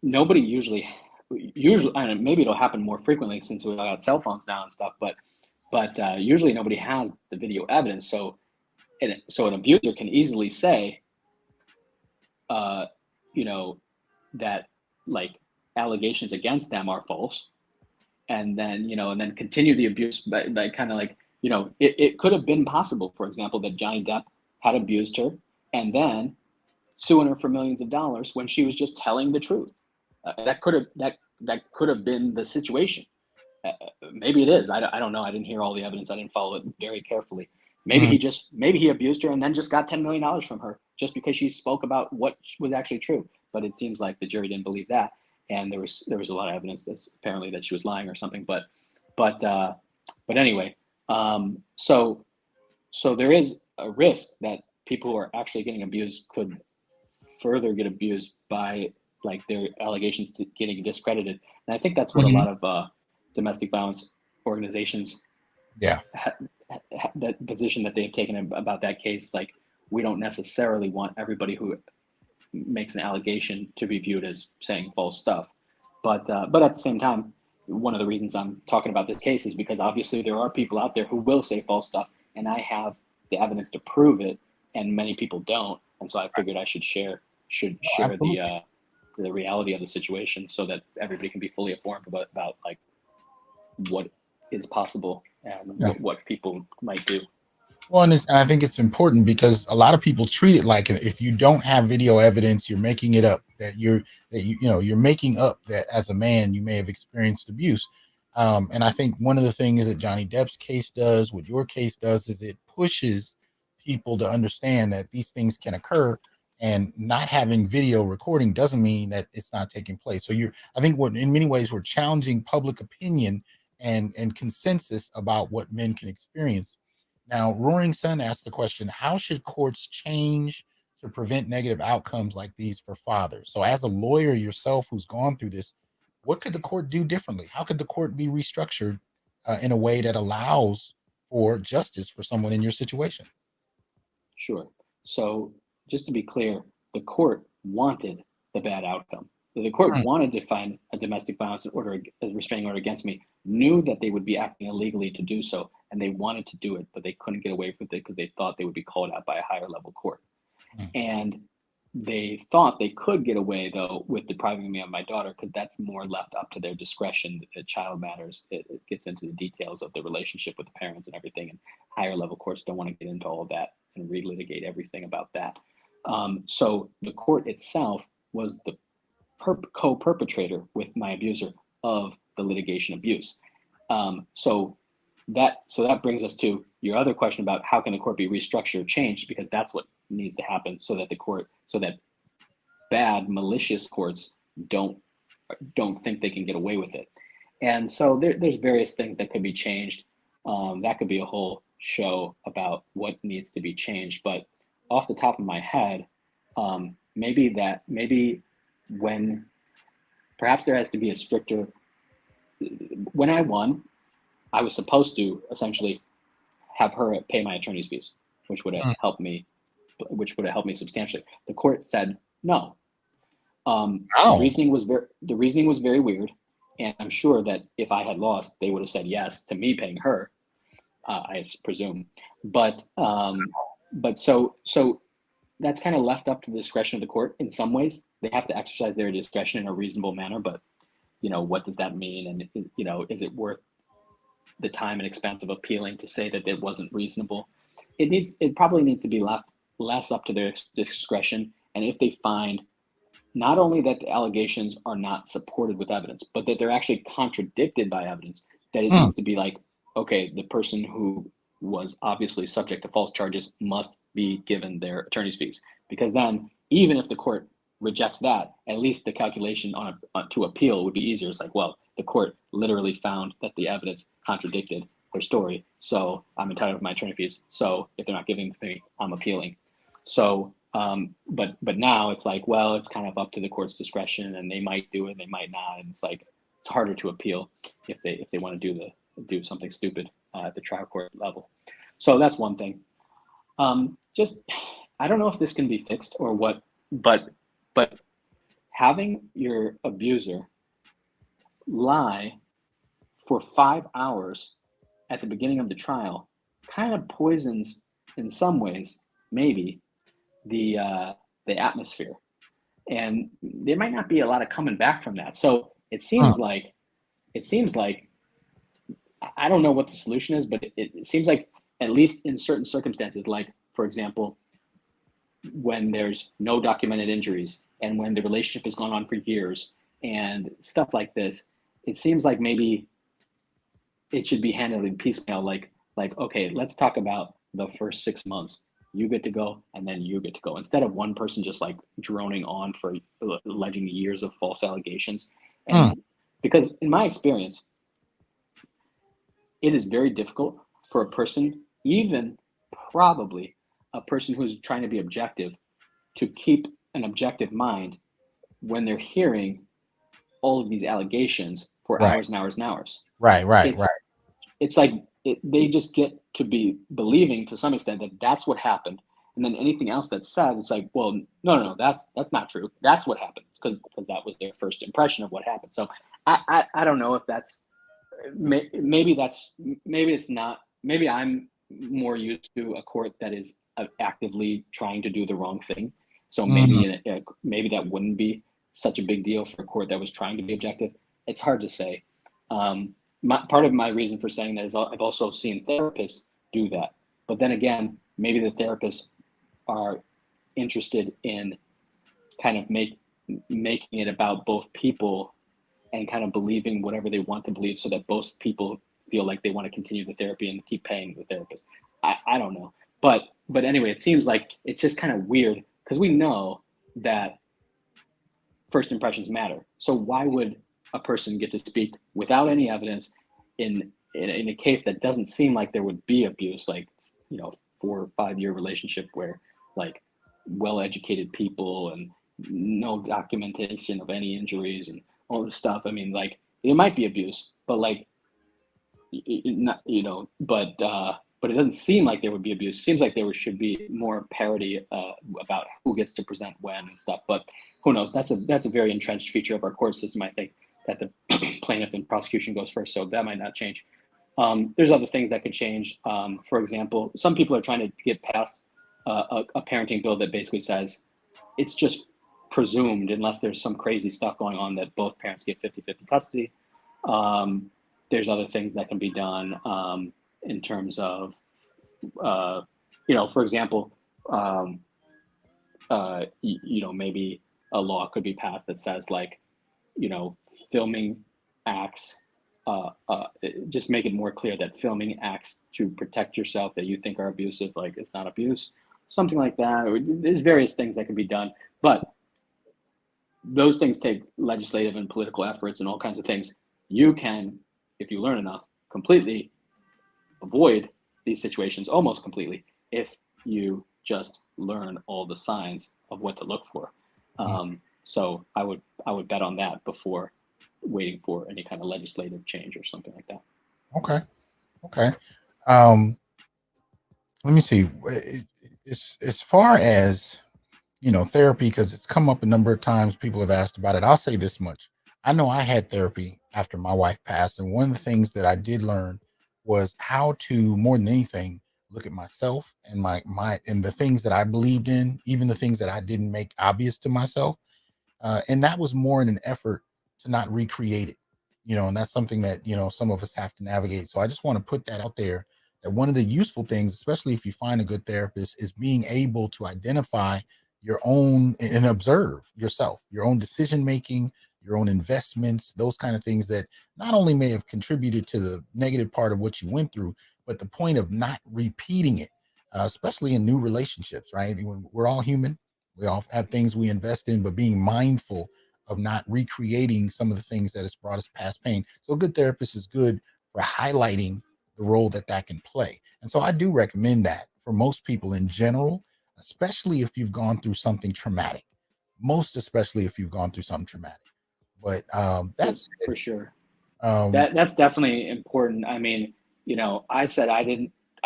nobody usually, I don't know, maybe it'll happen more frequently since we got cell phones now and stuff, but usually nobody has the video evidence. So an abuser can easily say, that like allegations against them are false, and then continue the abuse by kind of like, it could have been possible, for example, that Johnny Depp had abused her and then suing her for millions of dollars when she was just telling the truth. That could have been the situation. maybe it is. I don't know. I didn't hear all the evidence. I didn't follow it very carefully. Maybe he abused her and then just got $10 million from her just because she spoke about what was actually true. But it seems like the jury didn't believe that, and there was a lot of evidence that's apparently that she was lying or something. But anyway, so there is a risk that people who are actually getting abused could further get abused by like their allegations to getting discredited. And I think that's what a lot of domestic violence organizations, that position that they've taken about that case. Like, we don't necessarily want everybody who makes an allegation to be viewed as saying false stuff. But at the same time, one of the reasons I'm talking about this case is because obviously there are people out there who will say false stuff, and I have the evidence to prove it, and many people don't. And so I figured I should share the reality of the situation so that everybody can be fully informed about like what is possible and what people might do. Well, and I think it's important because a lot of people treat it like if you don't have video evidence, you're making it up. You're making up that as a man you may have experienced abuse. And I think one of the things that Johnny Depp's case does, what your case does, is it pushes people to understand that these things can occur, and not having video recording doesn't mean that it's not taking place. So I think in many ways we're challenging public opinion and consensus about what men can experience. Now, Roaring Sun asked the question, how should courts change to prevent negative outcomes like these for fathers? So as a lawyer yourself who's gone through this, what could the court do differently? How could the court be restructured in a way that allows for justice for someone in your situation? Sure. So just to be clear, the court wanted the bad outcome. The court wanted to find a domestic violence order, a restraining order against me, knew that they would be acting illegally to do so, and they wanted to do it, but they couldn't get away with it because they thought they would be called out by a higher level court. And they thought they could get away, though, with depriving me of my daughter, because that's more left up to their discretion. The child matters. It gets into the details of the relationship with the parents and everything, and higher level courts don't want to get into all of that and relitigate everything about that. So the court itself was the co-perpetrator with my abuser of the litigation abuse. So that brings us to your other question about how can the court be restructured or changed, because that's what needs to happen so that bad malicious courts don't think they can get away with it. And so there's various things that could be changed. That could be a whole show about what needs to be changed. But off the top of my head, maybe when perhaps there has to be a stricter. When I won, I was supposed to essentially have her pay my attorney's fees, which would have helped me substantially. The court said no. The reasoning was very weird, and I'm sure that if I had lost, they would have said yes to me paying her. I presume, but so that's kind of left up to the discretion of the court. In some ways, they have to exercise their discretion in a reasonable manner, but what does that mean? And is it worth the time and expense of appealing to say that it wasn't reasonable? It probably needs to be left less up to their discretion. And if they find not only that the allegations are not supported with evidence, but that they're actually contradicted by evidence, that it needs to be like, okay, the person who was obviously subject to false charges must be given their attorney's fees. Because then, even if the court rejects that, at least the calculation to appeal would be easier. It's like, well, the court literally found that the evidence contradicted her story, so I'm entitled to my attorney fees. So if they're not giving to me, I'm appealing. So, but now it's like, well, it's kind of up to the court's discretion, and they might do it, they might not, and it's like it's harder to appeal if they want to do something stupid at the trial court level. So that's one thing. Just I don't know if this can be fixed or what, but having your abuser lie for 5 hours at the beginning of the trial kind of poisons, in some ways, maybe the atmosphere, and there might not be a lot of coming back from that. So it seems like I don't know what the solution is, but it seems like, at least in certain circumstances, like for example, when there's no documented injuries and when the relationship has gone on for years and stuff like this, it seems like maybe it should be handled in piecemeal. Like, okay, let's talk about the first 6 months. You get to go, and then you get to go. Instead of one person just like droning on for alleging years of false allegations. Mm. And because in my experience, it is very difficult for a person, even probably a person who's trying to be objective, to keep an objective mind when they're hearing all of these allegations for Right. hours and hours and hours. Right. It's like they just get to be believing to some extent that that's what happened, and then anything else that's said, it's like, well, no, that's not true. That's what happened because that was their first impression of what happened. So I don't know if that's maybe it's not. Maybe I'm more used to a court that is actively trying to do the wrong thing. So maybe maybe that wouldn't be such a big deal for a court that was trying to be objective. It's hard to say. Part of my reason for saying that is I've also seen therapists do that. But then again, maybe the therapists are interested in kind of making it about both people and kind of believing whatever they want to believe so that both people feel like they want to continue the therapy and keep paying the therapist. I don't know. But anyway, it seems like it's just kind of weird because we know that first impressions matter. So why would a person get to speak without any evidence in a case that doesn't seem like there would be abuse, like, 4 or 5 year relationship where like well-educated people and no documentation of any injuries and all this stuff. I mean, like, it might be abuse, but like, not, but it doesn't seem like there would be abuse. It seems like there should be more parity about who gets to present when and stuff. But who knows? That's a very entrenched feature of our court system. I think that the plaintiff and prosecution goes first, so that might not change. There's other things that could change. For example, some people are trying to get past a parenting bill that basically says it's just presumed, unless there's some crazy stuff going on, that both parents get 50-50 custody. There's other things that can be done in terms of, for example, maybe a law could be passed that says, like, filming acts, just make it more clear that filming acts to protect yourself that you think are abusive, like, it's not abuse, something like that. There's various things that can be done, but those things take legislative and political efforts and all kinds of things. You can, if you learn enough, completely avoid these situations, almost completely, if you just learn all the signs of what to look for. So I would bet on that before waiting for any kind of legislative change or something like that. Okay. Let me see. As far as therapy, because it's come up a number of times, people have asked about it. I'll say this much: I know I had therapy after my wife passed, and one of the things that I did learn was how to, more than anything, look at myself and my and the things that I believed in, even the things that I didn't make obvious to myself. And that was more in an effort to not recreate it, and that's something that, some of us have to navigate. So I just want to put that out there, that one of the useful things, especially if you find a good therapist, is being able to identify your own and observe yourself, your own decision making, your own investments, those kind of things that not only may have contributed to the negative part of what you went through, but the point of not repeating it, especially in new relationships, right? We're all human. We all have things we invest in, but being mindful of not recreating some of the things that has brought us past pain. So a good therapist is good for highlighting the role that can play. And so I do recommend that for most people in general, especially if you've gone through something traumatic, most especially if you've gone through something traumatic. But that's for sure. um, That's definitely important. I mean, I said I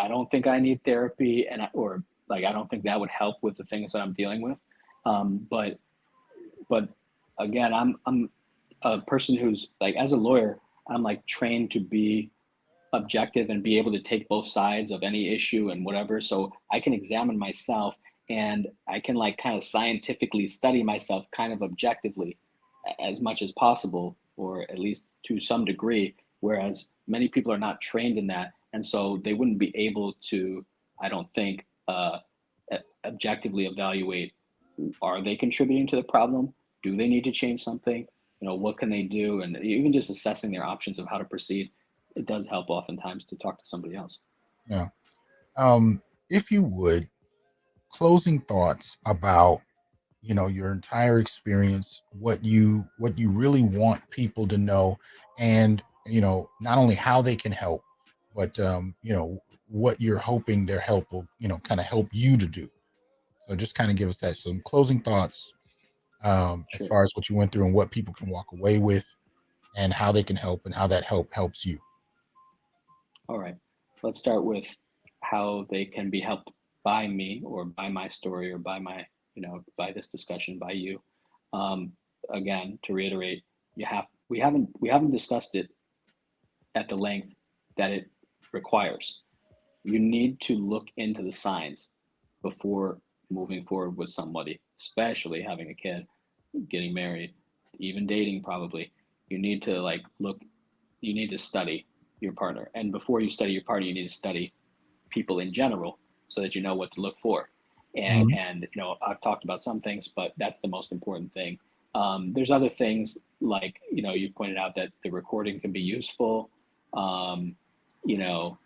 don't think I need therapy, and I don't think that would help with the things that I'm dealing with. But again, I'm a person who's, like, as a lawyer, I'm like trained to be objective and be able to take both sides of any issue and whatever. So I can examine myself, and I can, like, kind of scientifically study myself kind of objectively as much as possible, or at least to some degree, whereas many people are not trained in that. And so they wouldn't be able to, I don't think, objectively evaluate, are they contributing to the problem? Do they need to change something? What can they do? And even just assessing their options of how to proceed it does help oftentimes to talk to somebody else. Yeah. If you would, closing thoughts about, you know, your entire experience, what you really want people to know, and, you know, not only how they can help, but you know, what you're hoping their help will, you know, kind of help you to do. So just kind of give us that, some closing thoughts, as Sure. far as what you went through and what people can walk away with, and how they can help, and how that helps you. All right. Let's start with how they can be helped by me, or by my story, or by my, by this discussion, by you. Again, to reiterate, we haven't discussed it at the length that it requires. You need to look into the signs before moving forward with somebody, especially having a kid, getting married, even dating probably. You need to you need to study your partner. And before you study your partner, you need to study people in general so that you know what to look for. Mhm. And I've talked about some things, but that's the most important thing. There's other things like, you've pointed out that the recording can be useful. Um, you know,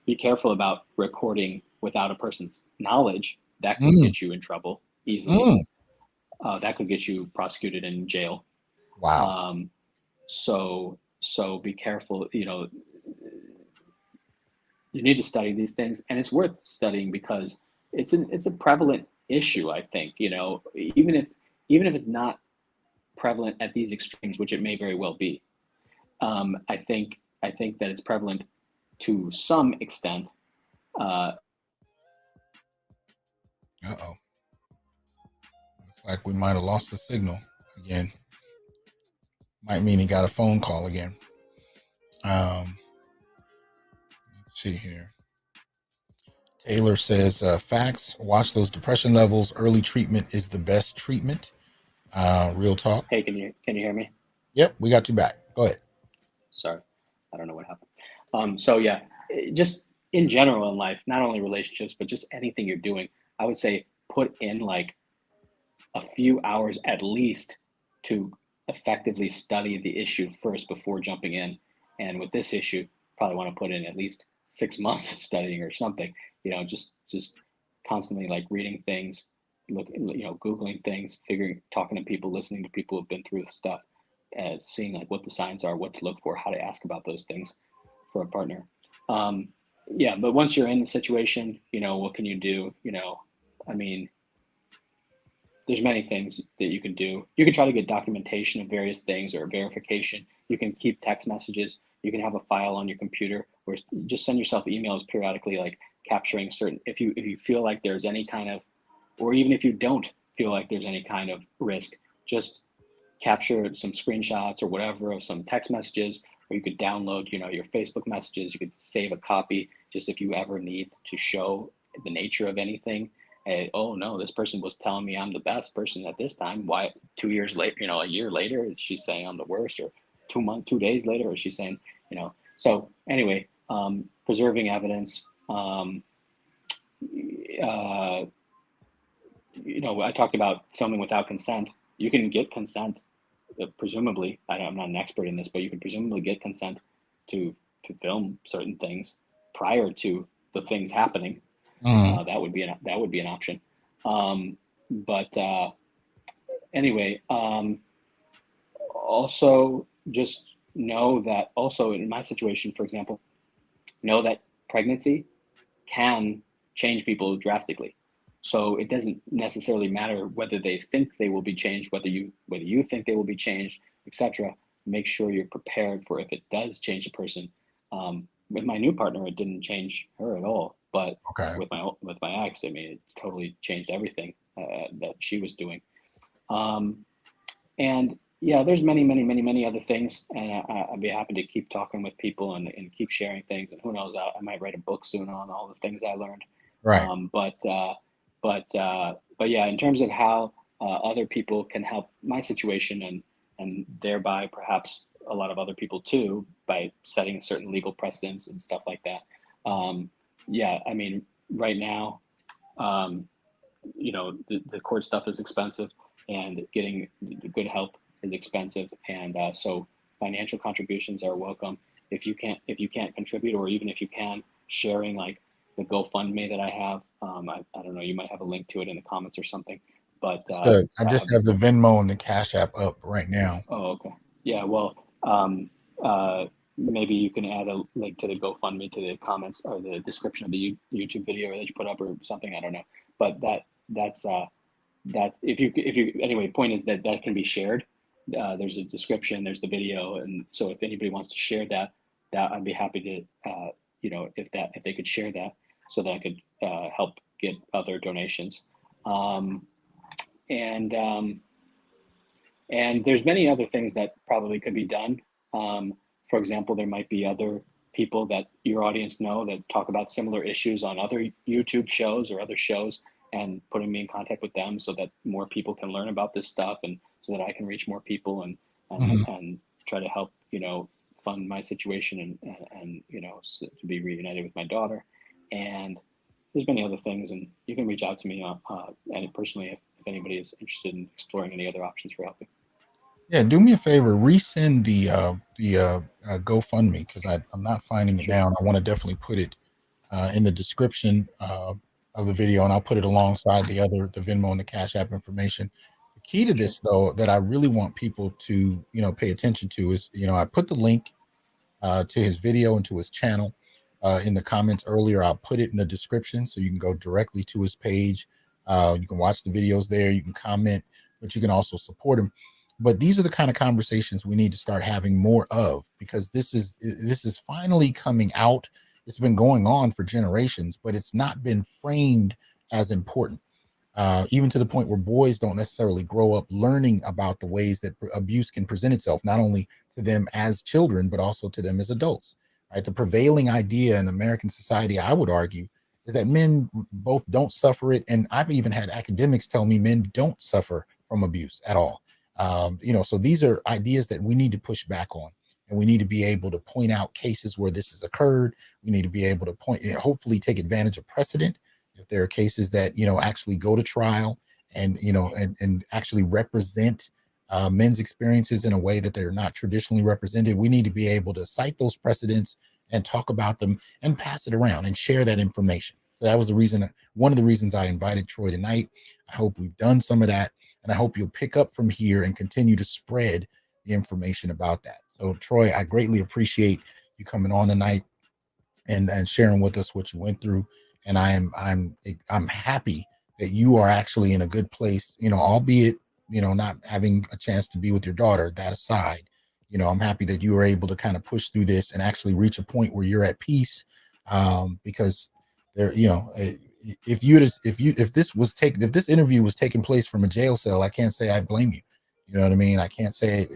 be careful about recording without a person's knowledge. That could Mm, get you in trouble easily. mm. That could get you prosecuted in jail. Wow. Um, so be careful. You need to study these things, and it's worth studying because it's a prevalent issue. I think even if it's not prevalent at these extremes, which it may very well be. I think that it's prevalent to some extent. Uh-oh. Looks like we might have lost the signal again. Might mean he got a phone call again. Um, let's see here. Taylor says, facts, watch those depression levels. Early treatment is the best treatment. Real talk. Hey, can you hear me? Yep, we got you back. Go ahead. Sorry, I don't know what happened. So yeah, just in general in life, not only relationships, but just anything you're doing, I would say put in like a few hours at least to effectively study the issue first before jumping in. And with this issue, probably want to put in at least 6 months of studying or something. Just constantly like reading things, googling things, talking to people, listening to people who've been through stuff, seeing like what the signs are, what to look for, how to ask about those things for a partner. Um, yeah, but once you're in the situation, what can you do? I mean, there's many things that you can do. You can try to get documentation of various things or verification. You can keep text messages. You can have a file on your computer, or just send yourself emails periodically, like capturing certain. If you feel like there's any kind of, or even if you don't feel like there's any kind of risk, just capture some screenshots or whatever of some text messages, or you could download, your Facebook messages. You could save a copy just if you ever need to show the nature of anything. Hey, oh no, this person was telling me I'm the best person at this time. Why 2 years later, a year later, she's saying I'm the worst, or 2 days later, is she saying, so anyway, preserving evidence. I talked about filming without consent. You can get consent, presumably. I'm not an expert in this, but you can presumably get consent to film certain things prior to the things happening. Mhm. That would be an option. But anyway, also just know that also in my situation, for example, know that pregnancy can change people drastically. So it doesn't necessarily matter whether they think they will be changed, whether you think they will be changed, etc. Make sure you're prepared for if it does change a person. With my new partner, it didn't change her at all, but Okay. with my ex, I mean, it totally changed everything that she was doing. And yeah, there's many other things, and I'd be happy to keep talking with people and keep sharing things. And who knows, I might write a book soon on all the things I learned. Right. But yeah, in terms of how other people can help my situation, and thereby perhaps a lot of other people too, by setting certain legal precedents and stuff like that. Yeah, I mean, right now, the court stuff is expensive, and getting good help is expensive, and so financial contributions are welcome. if you can't contribute, or even if you can, sharing like the GoFundMe that I have. I don't know, you might have a link to it in the comments or something. But I just have the Venmo and the Cash App up right now. Oh, okay. Yeah, well, maybe you can add a link to the GoFundMe to the comments or the description of the YouTube video that you put up or something. I don't know, but that's if you anyway. Point is that can be shared. There's a description, there's the video, and so if anybody wants to share that I'd be happy to if they could share that so that I could help get other donations. And there's many other things that probably could be done. For example, there might be other people that your audience know that talk about similar issues on other YouTube shows or other shows, and putting me in contact with them so that more people can learn about this stuff, and so that I can reach more people and try to help, fund my situation and to be reunited with my daughter. And there's many other things, and you can reach out to me and personally if anybody is interested in exploring any other options for helping. Yeah, do me a favor, resend the GoFundMe, because I'm not finding it down. I want to definitely put it in the description of the video, and I'll put it alongside the Venmo and the Cash App information. The key to this, though, that I really want people to pay attention to is, I put the link to his video and to his channel in the comments earlier. I'll put it in the description so you can go directly to his page. You can watch the videos there, you can comment, but you can also support him. But these are the kind of conversations we need to start having more of, because this is finally coming out. It's been going on for generations, but it's not been framed as important, even to the point where boys don't necessarily grow up learning about the ways that abuse can present itself, not only to them as children, but also to them as adults. Right? The prevailing idea in American society, I would argue, is that men both don't suffer it. And I've even had academics tell me men don't suffer from abuse at all. So these are ideas that we need to push back on, and we need to be able to point out cases where this has occurred. We need to be able to hopefully take advantage of precedent. If there are cases that, actually go to trial and, and actually represent men's experiences in a way that they're not traditionally represented, we need to be able to cite those precedents and talk about them and pass it around and share that information. So that was one of the reasons I invited Troy tonight. I hope we've done some of that, and I hope you'll pick up from here and continue to spread the information about that. So Troy, I greatly appreciate you coming on tonight and sharing with us what you went through. And I'm happy that you are actually in a good place, albeit, not having a chance to be with your daughter. That aside, I'm happy that you were able to kind of push through this and actually reach a point where you're at peace. Because there, if this interview was taking place from a jail cell, I can't say I blame you. You know what I mean? I can't say,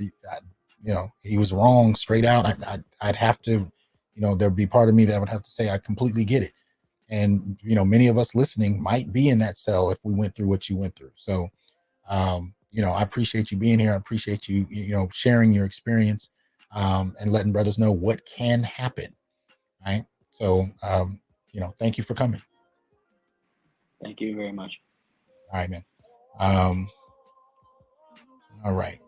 he was wrong straight out. I'd have to, there'd be part of me that would have to say, I completely get it. And, many of us listening might be in that cell if we went through what you went through. So, I appreciate you being here. I appreciate you, sharing your experience, and letting brothers know what can happen. Right. So, thank you for coming. Thank you very much. All right, man. All right.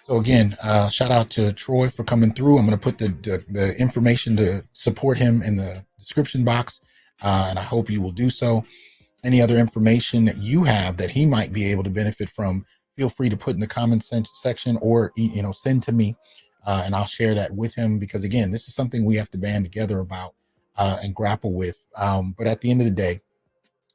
So again, shout out to Troy for coming through. I'm going to put the information to support him in the description box, and I hope you will do so. Any other information that you have that he might be able to benefit from, feel free to put in the comments section, or send to me, and I'll share that with him, because again, this is something we have to band together about and grapple with. But at the end of the day,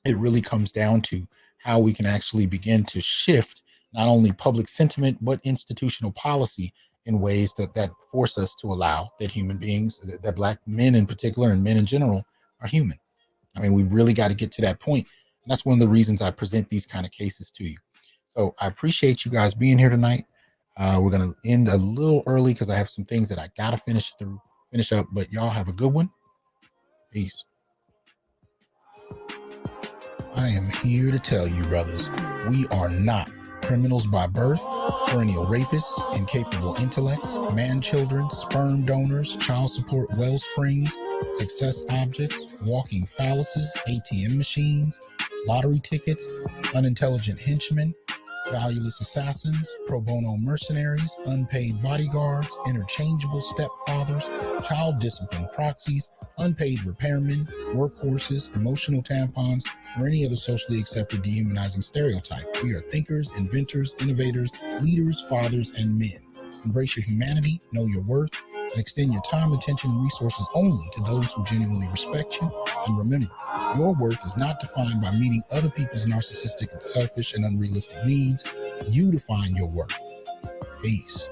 it really comes down to how we can actually begin to shift not only public sentiment, but institutional policy in ways that force us to allow that human beings, that Black men in particular, and men in general, are human. I mean, we really got to get to that point. And that's one of the reasons I present these kind of cases to you. So I appreciate you guys being here tonight. We're going to end a little early because I have some things that I got to finish up, but y'all have a good one. Peace. I am here to tell you, brothers, we are not criminals by birth, perennial rapists, incapable intellects, man-children, sperm donors, child support wellsprings, success objects, walking phalluses, ATM machines, lottery tickets, unintelligent henchmen, valueless assassins, pro bono mercenaries, unpaid bodyguards, interchangeable stepfathers, child discipline proxies, unpaid repairmen, workhorses, emotional tampons, or any other socially accepted dehumanizing stereotype. We are thinkers, inventors, innovators, leaders, fathers, and men. Embrace your humanity, know your worth, and extend your time, attention, and resources only to those who genuinely respect you. And remember, your worth is not defined by meeting other people's narcissistic, selfish, and unrealistic needs. You define your worth. Peace.